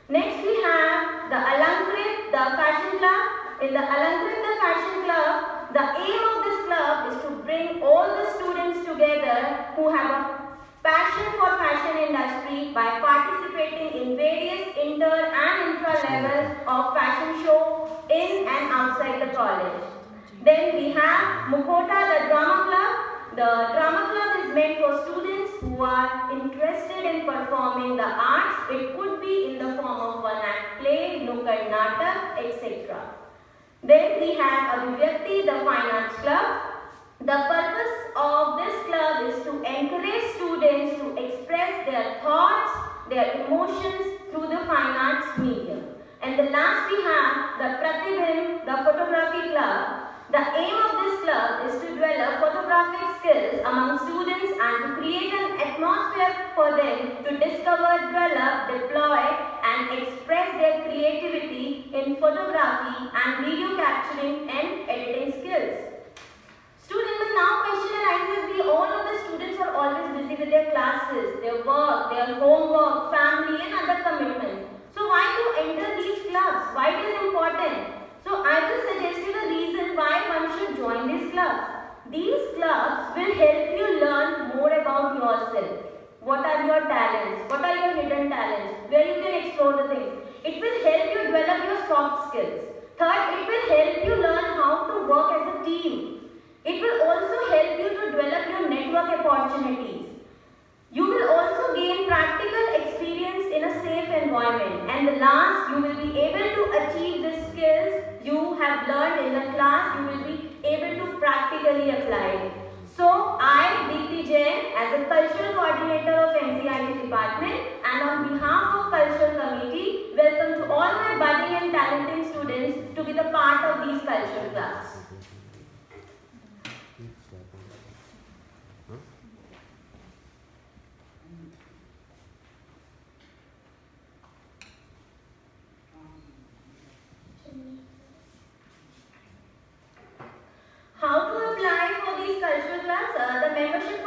Next we have the Alankrit, the fashion club. In the Alankrit, the fashion club, the aim of this club is to bring all the students together who have a passion for fashion industry by participating in various inter and intra levels of fashion show in and outside the college. Then we have Mukhota, the drama club. The drama club is meant for students who are interested in performing the arts. It could be in the form of one-act play, nukkad natak, etc. Then we have Abhivyakti, the fine arts club. The purpose of this club is to encourage students to express their thoughts, their emotions through the fine arts medium. And the last we have the Pratibhin, the photography club. The aim of this club is to develop photographic skills among students and to create an atmosphere for them to discover, develop, deploy and express their creativity in photography and video capturing and editing skills. Students, but now question arises, we all know the students are always busy with their classes, their work, their homework, family and other commitments. So why to enter these clubs? Why it is important? So I will suggest you the reason why one should join these clubs. These clubs will help you learn more about yourself. What are your talents? What are your hidden talents? Where you can explore the things. It will help you develop your soft skills. Third, it will help you learn how to work as a team. It will also help you to develop your network opportunities. You will also gain practical experience in a safe environment. And the last, you will be able to achieve the skills you have learned in the class. You will be able to practically apply it. So, I, Deepti Jain, as a cultural coordinator of NCIT department and on behalf of cultural committee, welcome to all my budding and talented students to be the part of these cultural clubs. How to apply for these cultural clubs? The membership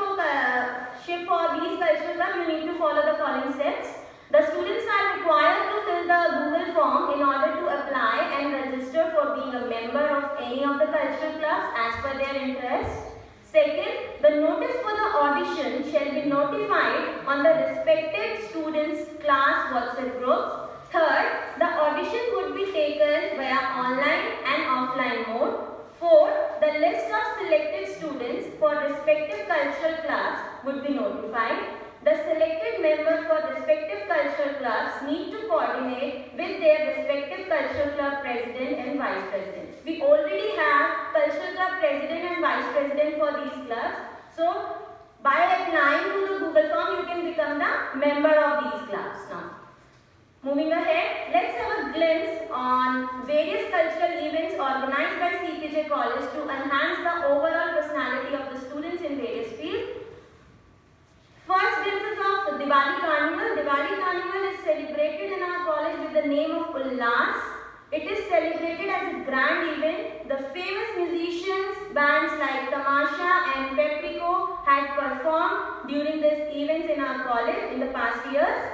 for these cultural clubs, you need to follow the following steps. The students are required to fill the Google form in order to apply and register for being a member of any of the cultural clubs as per their interest. Second, the notice for the audition shall be notified on the respective students' class WhatsApp groups. Third, the audition could be taken via online and offline mode. Fourth, the list of selected students for respective cultural clubs would be notified. The selected members for respective cultural clubs need to coordinate with their respective cultural club president and vice president. We already have cultural club president and vice president for these clubs. So, by applying to the Google form, you can become the member of these clubs now. Moving ahead, let's have a glimpse on various cultural events organized by CPJ College to enhance the overall personality of the students in various fields. First glimpses of Diwali Carnival. Diwali Carnival is celebrated in our college with the name of Ullas. It is celebrated as a grand event. The famous musicians, bands like Tamasha and Peprico had performed during these events in our college in the past years.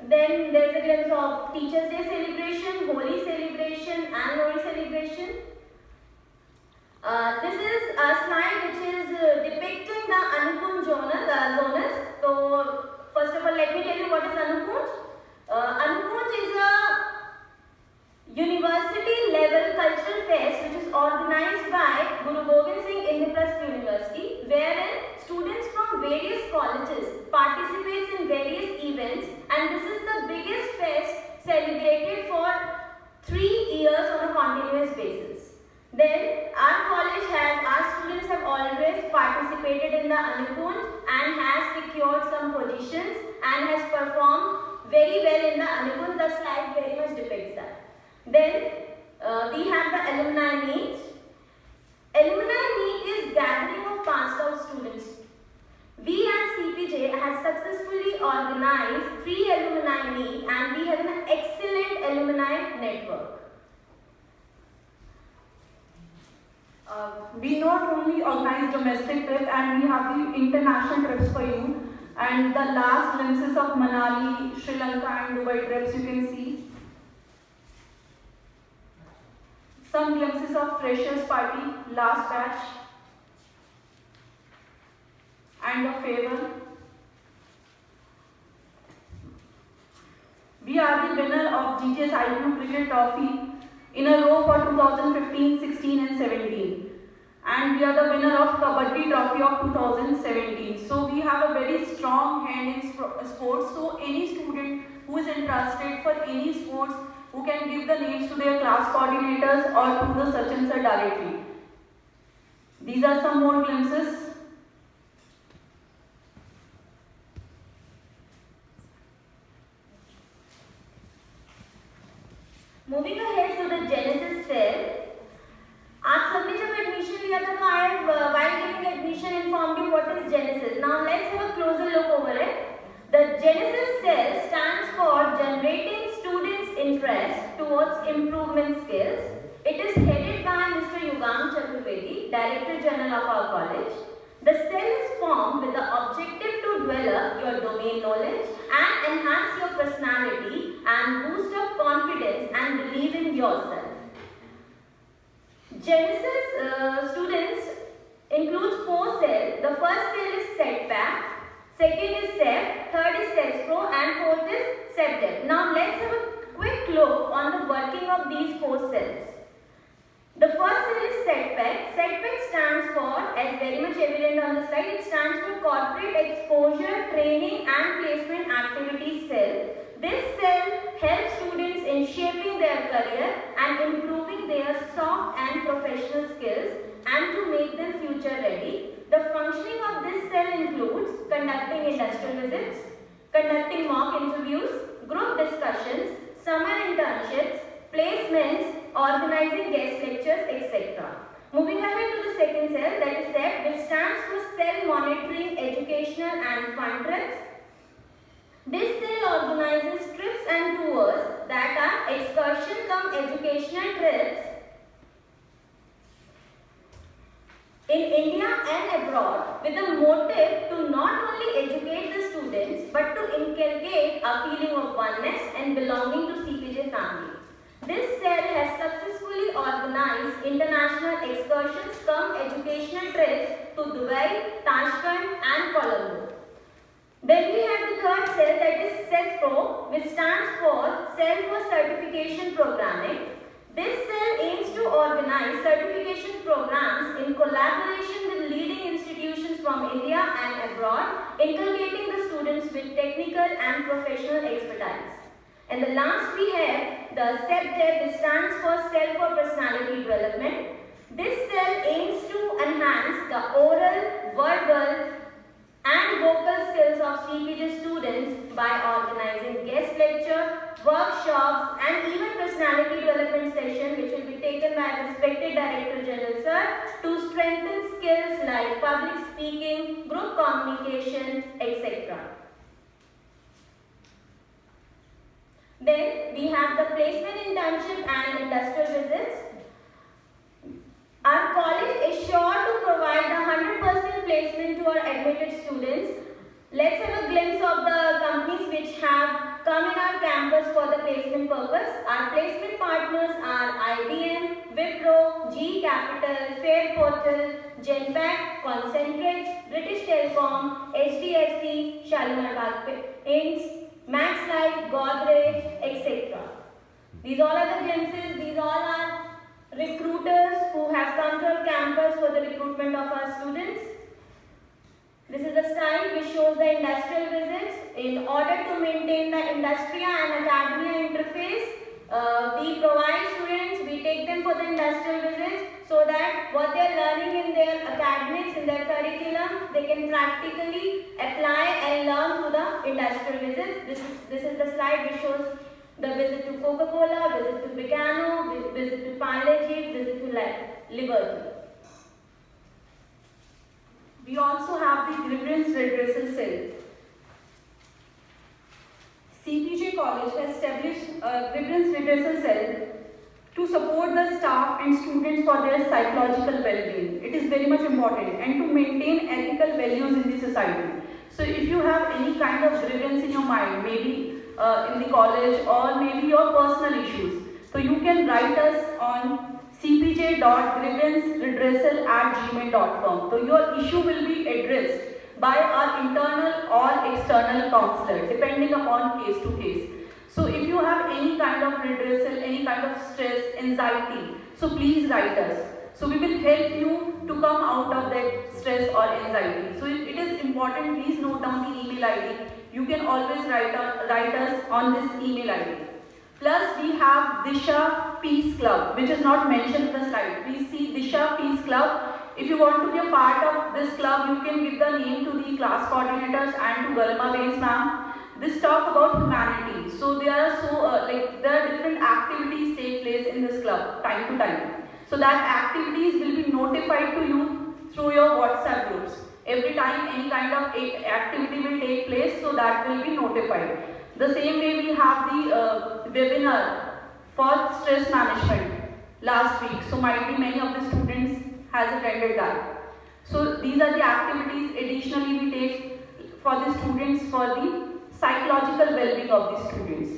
Then there is a glimpse of Teachers' Day celebration, Holi celebration and Lodi celebration. This is a slide which is depicting the Anukunj zonas. So, first of all, let me tell you what is Anukunj. Anukunj is a university level cultural fest which is organized by Guru Gobind Singh Indraprasth University, wherein students from from various colleges participates in various events, and this is the biggest fest celebrated for 3 years on a continuous basis. Then our students have always participated in the Anupund and has secured some positions and has performed very well in the Anupund. The slide very much depicts that. Then we have the alumni meet. Alumni meet is gathering of passed out students. We at CPJ has successfully organized 3 alumni meet, and we have an excellent alumni network. We not only organize domestic trips, and we have the international trips for you. And the last glimpses of Manali, Sri Lanka and Dubai trips you can see. Some glimpses of freshers party, last batch, and a farewell. We are the winner of GTS IQ Cricket Trophy in a row for 2015, 16 and 17. And we are the winner of Kabaddi Trophy of 2017. So we have a very strong hand in sports. So any student who is interested for any sports, who can give the names to their class coordinators or to the Sachin sir directly. These are some more glimpses. Moving ahead to the Genesis cell. आप सबने जब admission लिया था तो I have while giving admission informed you what is Genesis. Now let's have a closer look over it. The Genesis cell stands for generating students' interest towards improvement skills. It is headed by Mr. Yugam Chaturvedi, Director General of our college. The cell is formed with the objective to develop your domain knowledge and enhance your personality and boost your confidence and believe in yourself. Genesis students includes 4 cells. The first cell is setback, second is SEP, third is SESPRO, and fourth is SEPDEP. Now let's have a quick look on the working of these 4 cells. The first cell is setback. Setback stands for, as very much evident on the slide, it stands for Corporate Exposure, Training and Placement Activities cell. This cell helps students in shaping their career and improving their soft and professional skills and to make them future ready. The functioning of this cell includes conducting industrial visits, conducting mock interviews, group discussions, summer internships, placements, organizing guest lectures, etc. Moving ahead to the second cell, that is SEP, which stands for Cell Monitoring Educational and Fun Trips. This cell organizes trips and tours that are excursion cum educational trips in India and abroad with the motive to not only educate the students but to inculcate a feeling of oneness and belonging to CPJ family. This cell has successfully organized international excursions cum educational trips to Dubai, Tashkent and Colombo. Then we have the third cell, that is CESPRO, which stands for Cell for Certification Programming. This cell aims to organize certification programs in collaboration with leading institutions from India and abroad, inculcating the students with technical and professional expertise. And the last we have the CEPDEP, which stands for Cell for Personality Development. This cell aims to enhance the oral, verbal and vocal skills of CPJ students by organizing guest lecture, workshops and even personality development session which will be taken by respected Director General Sir to strengthen skills like public speaking, group communication, etc. Then we have the placement internship and industrial visits. Our college is sure to provide the 100% placement to our admitted students. Let's have a glimpse of the companies which have come in our campus for the placement purpose. Our placement partners are IBM, Wipro, GE Capital, Fairportal, Genpact, Concentrix, British Telecom, HDFC, Shalimar Bagh Inc., Max Life, Godrej, etc. These all are the glimpses. These all are recruiters who have come to our campus for the recruitment of our students. This is the style in order to maintain the industria and academia interface, we provide students, we take them for the industrial visits so that what they are learning in their academics, in their curriculum, they can practically apply and learn through the industrial visits. This is the slide which shows the visit to Coca-Cola, visit to Picano, visit to Parle-G, visit to Liberty. We also have the grievance redressal cell. CPJ College has established a grievance redressal cell to support the staff and students for their psychological well-being. It is very much important, and to maintain ethical values in the society. So if you have any kind of grievance in your mind, maybe in the college or maybe your personal issues, so you can write us on cpj.grievanceredressal@gmail.com. So your issue will be addressed by our internal or external counselor, depending upon case to case. So if you have any kind of redressal, any kind of stress, anxiety, so please write us. So we will help you to come out of that stress or anxiety. So it is important, please note down the email ID. You can always write us on this email ID. Plus we have Disha Peace Club, which is not mentioned in the slide. Please see Disha Peace Club. If you want to be a part of this club, you can give the name to the class coordinators and to Garma Bains ma'am. This talk about humanity. So there are different activities take place in this club time to time. So that activities will be notified to you through your WhatsApp groups. Every time any kind of activity will take place, so that will be notified. The same way we have the webinar for stress management last week. So might be many of the students has attended that. So these are the activities additionally we take for the students for the psychological well-being of the students.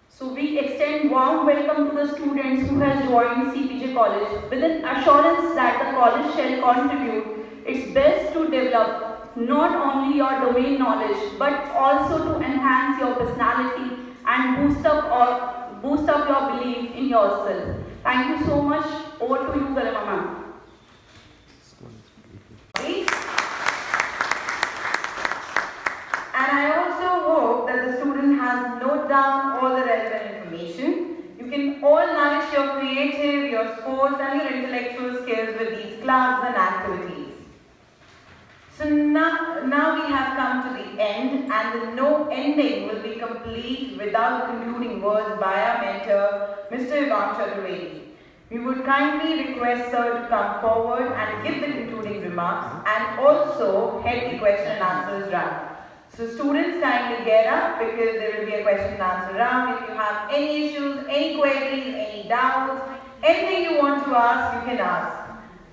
So we extend warm welcome to the students who has joined CPJ College with an assurance that the college shall contribute its best to develop not only your domain knowledge but also to enhance your personality and boost up your belief in yourself. Thank you so much. Over to you, Garima ma'am. And I also hope that the student has noted down all the relevant information. You can all nourish your creative, your sports and your intellectual skills with these clubs and activities. So now we have come to the end, and the no ending will be complete without the concluding words by our mentor, Mr. Yugam Chaturvedi. We would kindly request sir to come forward and give the concluding remarks and also head the question and answers round. So students, kindly get up because there will be a question and answer round. If you have any issues, any queries, any doubts, anything you want to ask, you can ask.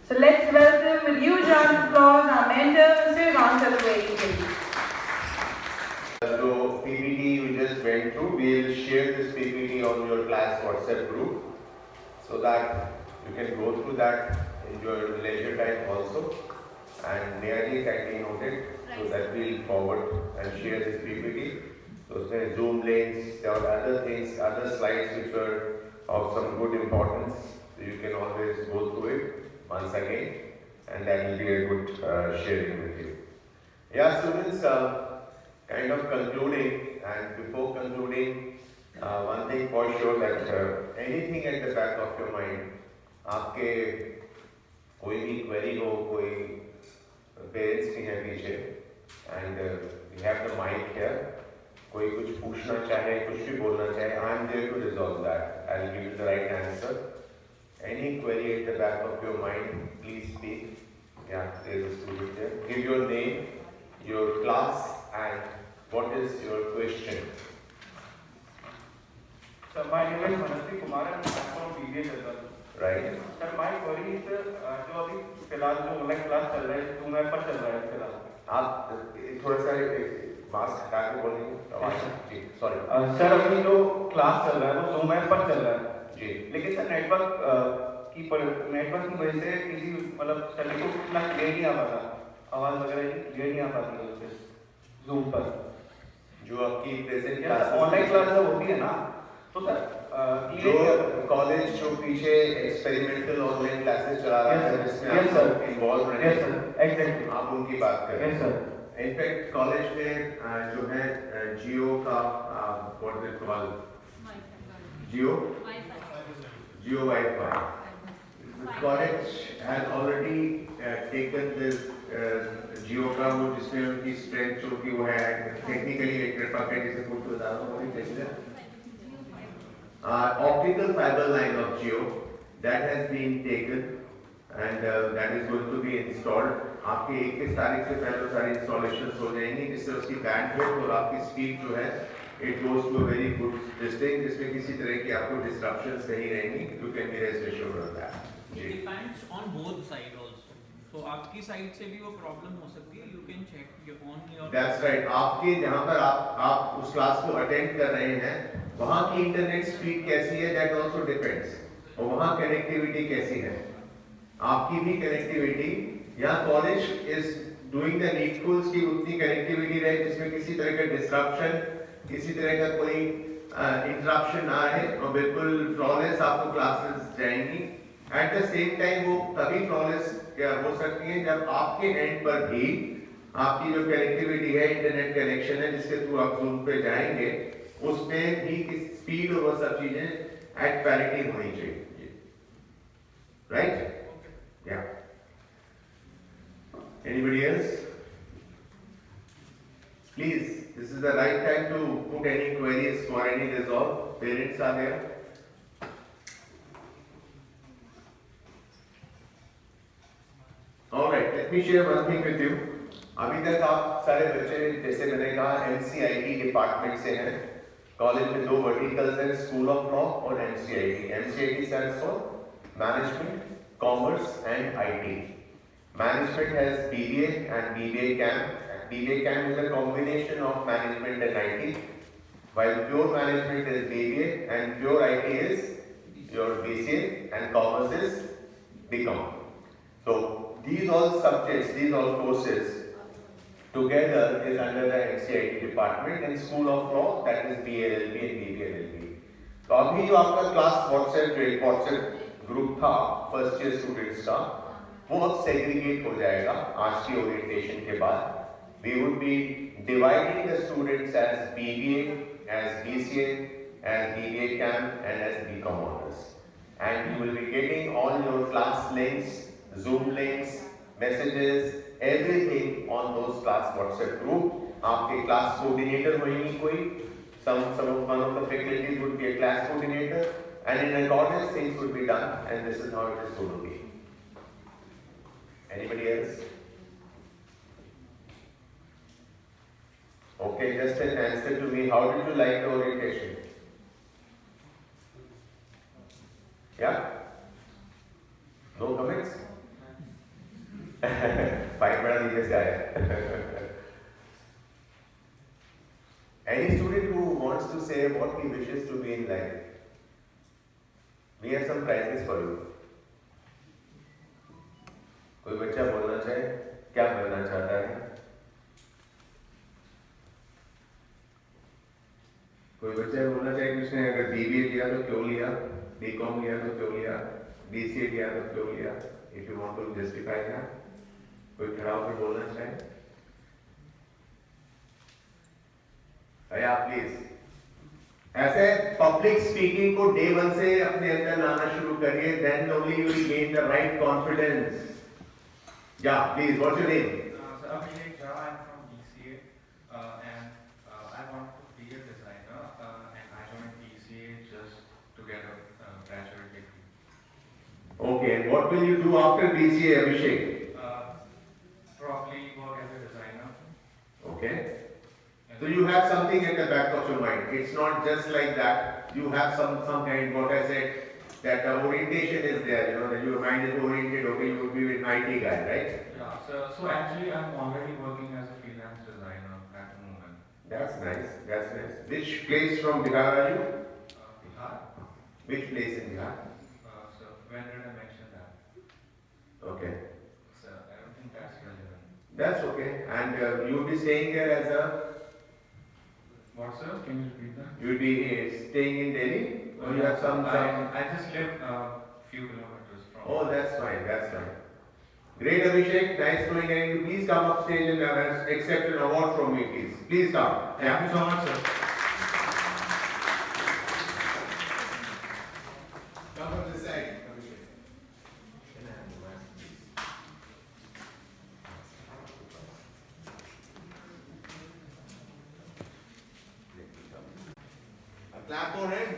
So let's welcome with huge round of applause our mentor, Mr. Yugam Chaturvedi. So PPT we just went through, we will share this PPT on your class WhatsApp group so that you can go through that in your leisure time also. And nearly kindly noted so that we will forward and share this PPT. So there are Zoom links, there are other things, other slides which were of some good importance. So you can always go through it once again, and that will be a good sharing with you. Yeah, students, kind of concluding, and before concluding, one thing for sure that anything at the back of your mind, आपके कोई भी query हो, कोई parents भी हैं पीछे, and we have the mic here. कोई कुछ पूछना चाहे, कुछ भी बोलना चाहे, I am there to resolve that. I will give you the right answer. Any query at the back of your mind, please speak. Yeah, there is a student there. Give your name, your class, and what is your question? Sir, my name is Manasvi Kumar and I'm from BBA Chhattisgarh. Right. Sir, my query is जो अभी फिलहाल जो online class चल रहा है, Zoom app पर चल रहा है फिलहाल. आप थोड़ा सा मास्क हटा के बोलेंगे? जी, सॉरी. सर, अभी जो क्लास चल रहा है वो Zoom ऐप पर चल रहा है. जी. लेकिन सर नेटवर्क की वजह से किसी मतलब स्टडी को इतना क्लियर नहीं आ पाता, आवाज़ वगैरह क्लियर नहीं आ पाती है उससे Zoom पर. जो आपकी प्रेजेंट क्लास ऑनलाइन क्लास होती है ना, तो सर जो कॉलेज जो पीछे एक्सपेरिमेंटल ऑनलाइन क्लासेस चला रहा है जिसमें आप इन्वॉल्व रहे हैं, एग्जैक्टली आप उनकी बात कर रहे हैं. सर. इनफैक्ट कॉलेज में जो है जियो का what is called Jio wifi. The college has already taken this जियो का वो जिसमें उनकी स्ट्रेंथ जो कि वो है टेक्निकली एक पकड़ जिसे कुछ बता रहा हूँ देखिए optical fiber line of Jio that has been taken and that is going to be installed. आपके 21 तारीख से पहले सारी इंस्टॉलेशंस हो जाएंगी जिससे उसकी बैंडविड्थ और आपकी स्पीड जो है it goes to a very good distinct जिसमें किसी तरह की आपको disruptions नहीं रहेंगी. You can be rest assured of that. It depends on both side also. So आपकी साइड से भी वो प्रॉब्लम हो सकती है. You can check on your. That's right. आपके जहाँ पर आप उस क्लास को अटेंड कर रहे हैं वहाँ की इंटरनेट स्पीड कैसी है that also depends. और वहाँ कनेक्टिविटी कैसी है. आपकी भी कनेक्टिविटी या college is doing the needful कि उतनी कनेक्टिविटी रहे जिसमें किसी तरह का डिस्ट्रप्शन किसी तरह का कोई इंटरप्शन ना आए और बिल्कुल फ्लॉलेस आपको क्लासेस जाएंगी. एट द सेम टाइम वो तभी फ्लॉलेस हो सकती है जब आपके एंड पर भी आपकी जो कनेक्टिविटी है इंटरनेट कनेक्शन है जिसके थ्रू आप जूम पे जाएंगे उसमें भी स्पीड और वो सब चीजें एट पैरिटी होनी चाहिए. राइट? या anybody else? Please this is the right time to put any queries for any resolve. Parents are there. All right, let me share one thing with you. अभी तक आप सारे बच्चे जैसे मैंने कहा NCIT डिपार्टमेंट से हैं. कॉलेज में 2 वर्टिकल्स हैं, स्कूल ऑफ लॉ और NCIT. NCIT stands for Management, Commerce and IT. Management has BBA and BBA CAM. BBA CAM is a combination of management and IT, while pure management is BBA and pure IT is your BCA and commerce is BCom. So these all subjects, these all courses together is under the NCIT department and School of Law, that is BLLB and BBLLB. तो अभी जो आपका class WhatsApp group था first year students का वो अब segregate हो जाएगा आज की ओरिएंटेशन के बाद. We would be dividing the students as BBA, as BCA, as BBA CAM and as BCom honors. And you will be getting all your class links, Zoom links, messages, everything on those class WhatsApp group. आपके class coordinator होंगी कोई, one of the faculties would be a class coordinator, and in accordance things would be done, and this is how it is going to be. Anybody else? Okay, just an answer to me. How did you like the orientation? Yeah? No comments? Fine, बड़ा नीचे से आया. Any student who wants to say what he wishes to be in life, we have some prizes for you. कोई बच्चा बोलना चाहे क्या बनना चाहता है? कोई बच्चा बोलना चाहिए कि उसने अगर BBA लिया तो क्यों लिया, BCom लिया तो क्यों लिया, BCA लिया तो क्यों लिया? If you want to justify that, कोई खड़ा होकर बोलना चाहे? Yeah, please. ऐसे पब्लिक स्पीकिंग को डे 1 से अपने अंदर लाना शुरू करिए, then only you will gain the right confidence. Yeah, please. What's your name? Abhishek Jha, I'm from BCA, and I want to be a designer, and I joined BCA just to get a graduate degree. Okay, and what will you do after BCA, Abhishek? Probably work as a designer. Okay. So you have something at the back of your mind. It's not just like that. You have some kind, what I said, that the orientation is there, you know, that your mind is oriented, okay, you would be an IT guy, right? Yeah, so actually I'm already working as a freelance designer at the moment. That's nice, that's nice. Which place from Bihar are you? Bihar. Which place in Bihar? So when did I mention that? Okay. So I don't think that's relevant. That's okay. And you will be staying here as a... What, sir? Can you repeat that? You will be staying in Delhi? Or you have some... I just live a few kilometers from. Oh, that's fine, that's fine. Great, Abhishek. Nice knowing you. Please come up stage and accept an award from me, please. Please come. Thank you so much, sir. Come on this side, Abhishek. A clap for him.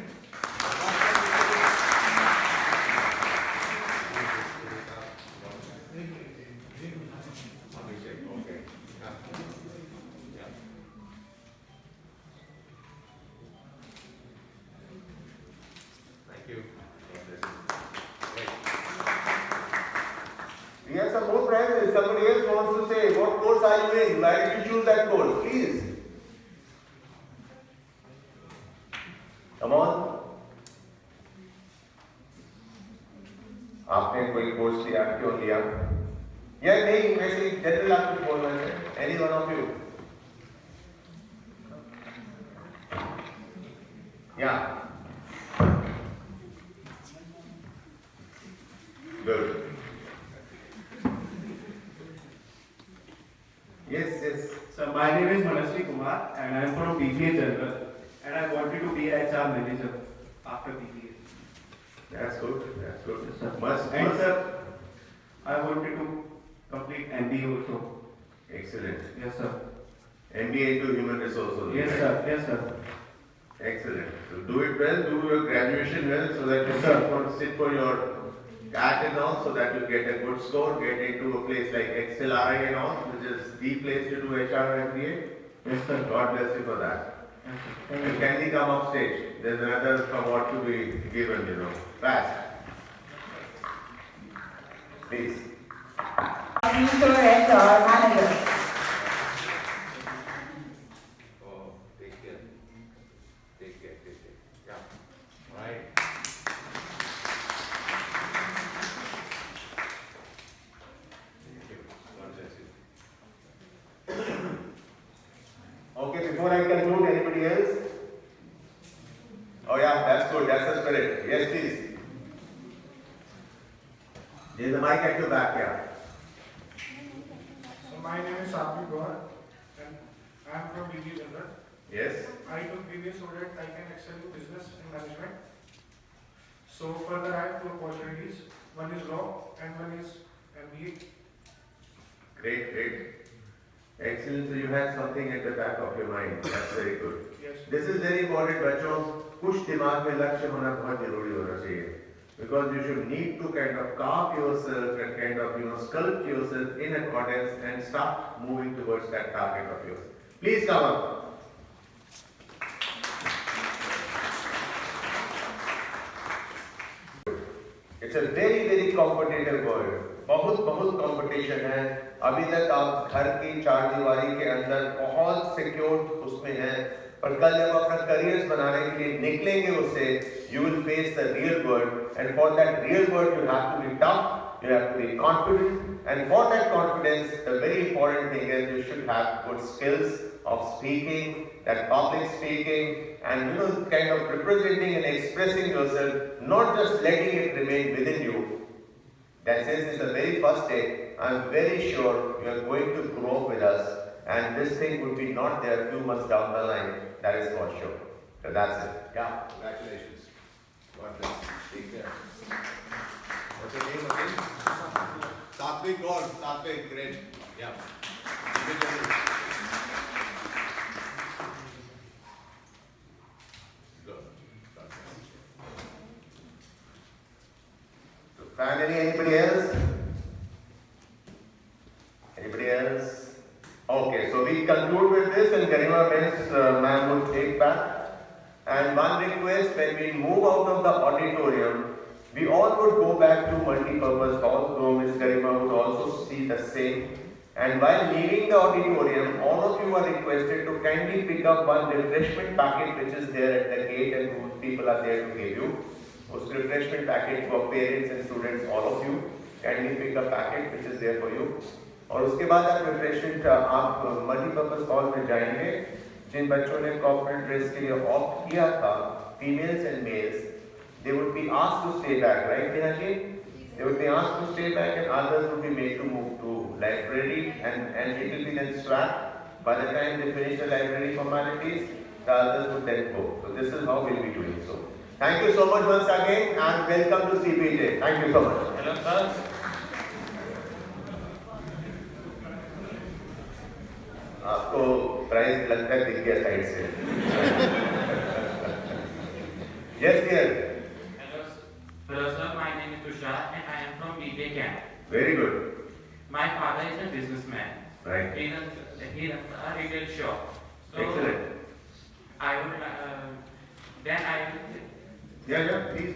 Abhishek, okay. Yeah. Thank you. Great. We have some more prizes. Somebody else wants to say, what course are you in? Why did you choose that course? Please. Come on. आपने कोई course लिया क्यों लिया? या नहीं वैसे general आपको बोलना है? Any one of you? Yeah. Good. Yes. So my name is Manasri Kumar and I am from BBA General and I wanted to be a HR manager after BBA. That's good. Yes, sir. Must. And sir, I wanted to complete MBA also. Excellent. Yes, sir. MBA into human resources. Yes, right? sir. Yes, sir. Excellent. So do it well, do your graduation well so that you Yes, sir. sit for your CAT and all so that you get a good score, get into a place like XLRI and all, which is the place to do HR and MBA. Yes, sir. God bless you for that. Yes, sir. Thank And you. can we come up stage? There's another award to be given, Fast. Please. Future HR manager. Oh, take care. Yeah. Right. Thank you. God bless you. Okay, before I conclude, anybody else? Oh yeah, that's good. That's the spirit. Yes, please. There's a mic at your back, yeah. So my name is Sabri Gaur and I am from BBA General. Yes. I took BBA so that I can excel in business and management. So further I have two opportunities. One is law and one is MBA. Great. Excellent. So you had something at the back of your mind. That's very good. Yes. This is very important, बच्चों. कुछ दिमाग में लक्ष्य होना बहुत जरूरी होना चाहिए. Because you should need to kind of carve yourself and kind of sculpt yourself in accordance and start moving towards that target of yours. Please come up. It's a very competitive world. बहुत competition है. अभी तक आप घर की चार दीवारी के अंदर बहुत सिक्योर उसमें हैं. पर कल जब अपना करियर्स बनाने के लिए निकलेंगे उससे, you will face the real world, and for that real world you have to be tough, you have to be confident, and for that confidence the very important thing is you should have good skills of speaking, that public speaking, and kind of representing and expressing yourself, not just letting it remain within you. That since it's the very first day, I'm very sure you are going to grow with us, and this thing would be not there a few months down the line. That is for sure. So that's it. Yeah, congratulations. God bless. Take care. What's your name again? Satvik Gaur. Satvik, great. Yeah. Good. So finally, anybody else? Anybody else? Okay, so we conclude with this, and Garima ma'am will take back. And one request, when we move out of the auditorium, we all would go back to multi-purpose hall, though Ms. Garima would also see the same. And while leaving the auditorium, all of you are requested to kindly pick up one refreshment packet which is there at the gate, and whose people are there to give you. Those refreshment packet for parents and students, all of you, kindly pick a packet which is there for you. और उसके बाद आप refreshment आप multipurpose hall में जाएंगे. जिन बच्चों ने corporate dress के लिए ऑप्ट किया था, females and males, they would be asked to stay back, right Neha ji? They would be asked to stay back and others would be made to move to library and it will be then swapped. By the time they finish the library formalities, the others would then go. So this is how we'll be doing so. Thank you so much once again and welcome to CPJ. Thank you so much. Hello, sir. आपको price लगता है दिख गया side से. Yes, dear. Hello, sir. My name is Tushar and I am from BBA camp. Very good. My father is a businessman. Right. He runs a retail shop. So Excellent. I would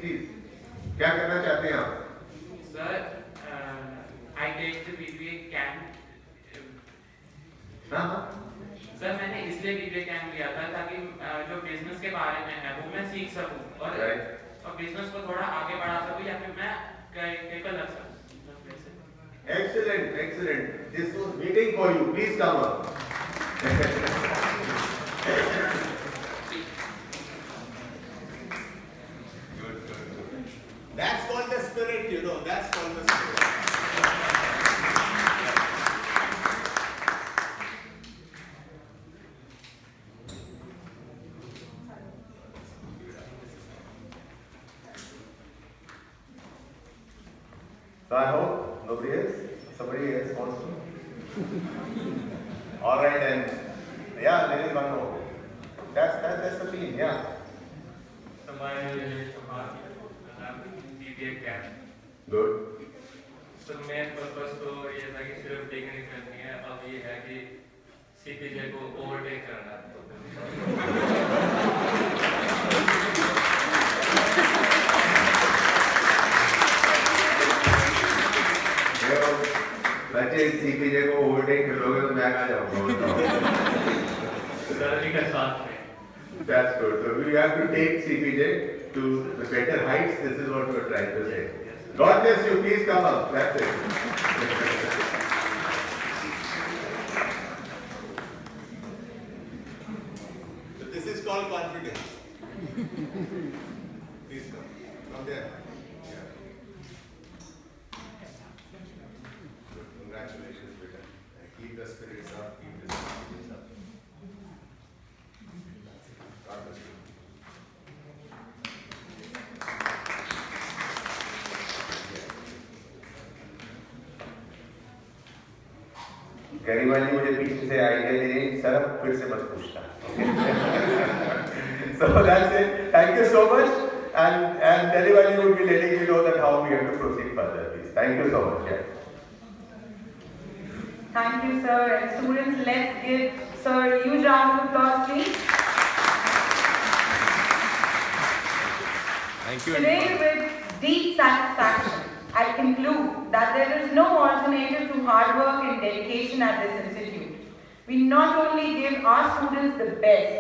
Please. क्या करना चाहते हैं आप? Sir, I take the BBA camp. हाँ. Sir मैंने इसलिए BBA camp लिया था ताकि जो बिजनेस के बारे में है वो मैं सीख सकूं और बिजनेस को थोड़ा आगे बढ़ा सकूं या फिर मैं कहीं पर लग सकूं. Excellent. This was waiting for you. Please come up. Good. That's called the spirit, That's called the spirit. So I hope somebody else wants to. All right then. Yeah, there is one more. That's the theme, yeah. So my BBA camp. Good. तो main purpose तो ये था कि सिर्फ degree करनी है. अब ये है कि CPJ को ओवरटेक करना है. बच्चे CPJ को ओवरटेक कर लोगे तो मैं कहाँ जाऊँगा? सरली का साथ में. That's good. So we have to take CPJ to the better heights. This is what we are trying to say. God bless you. Please come up. That's it. So this is called confidence. Please come. From there. Yeah. Good. Congratulations, Peter. Keep the spirits up. Keep the spirits up. God bless you. गरिमा जी मुझे पीछे से idea दे रही sir फिर से मत पूछना. So that's it. Thank you so much and Delhi would be letting you know that how we have to proceed further, please. Thank you so much. Yeah. Thank you, sir. And students, let's give sir a huge round of applause, please. Thank you. Today, with deep satisfaction, I conclude that there is no alternative to hard work and dedication at this institute. We not only give our students the best,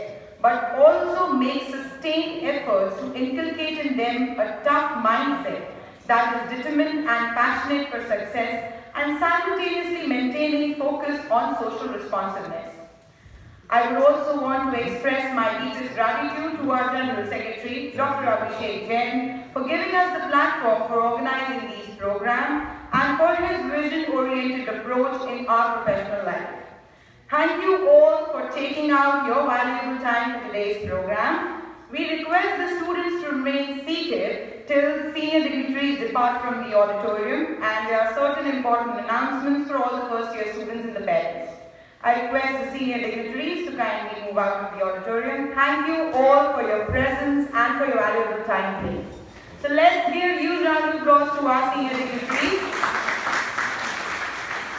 but also make sustained efforts to inculcate in them a tough mindset that is determined and passionate for success and simultaneously maintaining focus on social responsiveness. I would also want to express my deepest gratitude to our General Secretary, Dr. Abhishek Jain, for giving us the platform for organizing these programs and for his vision-oriented approach in our professional life. Thank you all for taking out your valuable time for today's program. We request the students to remain seated till senior dignitaries depart from the auditorium, and there are certain important announcements for all the first-year students and the parents. I request the senior dignitaries to kindly move out of the auditorium. Thank you all for your presence and for your valuable time, please. So let's give a huge round of applause to our senior dignitaries.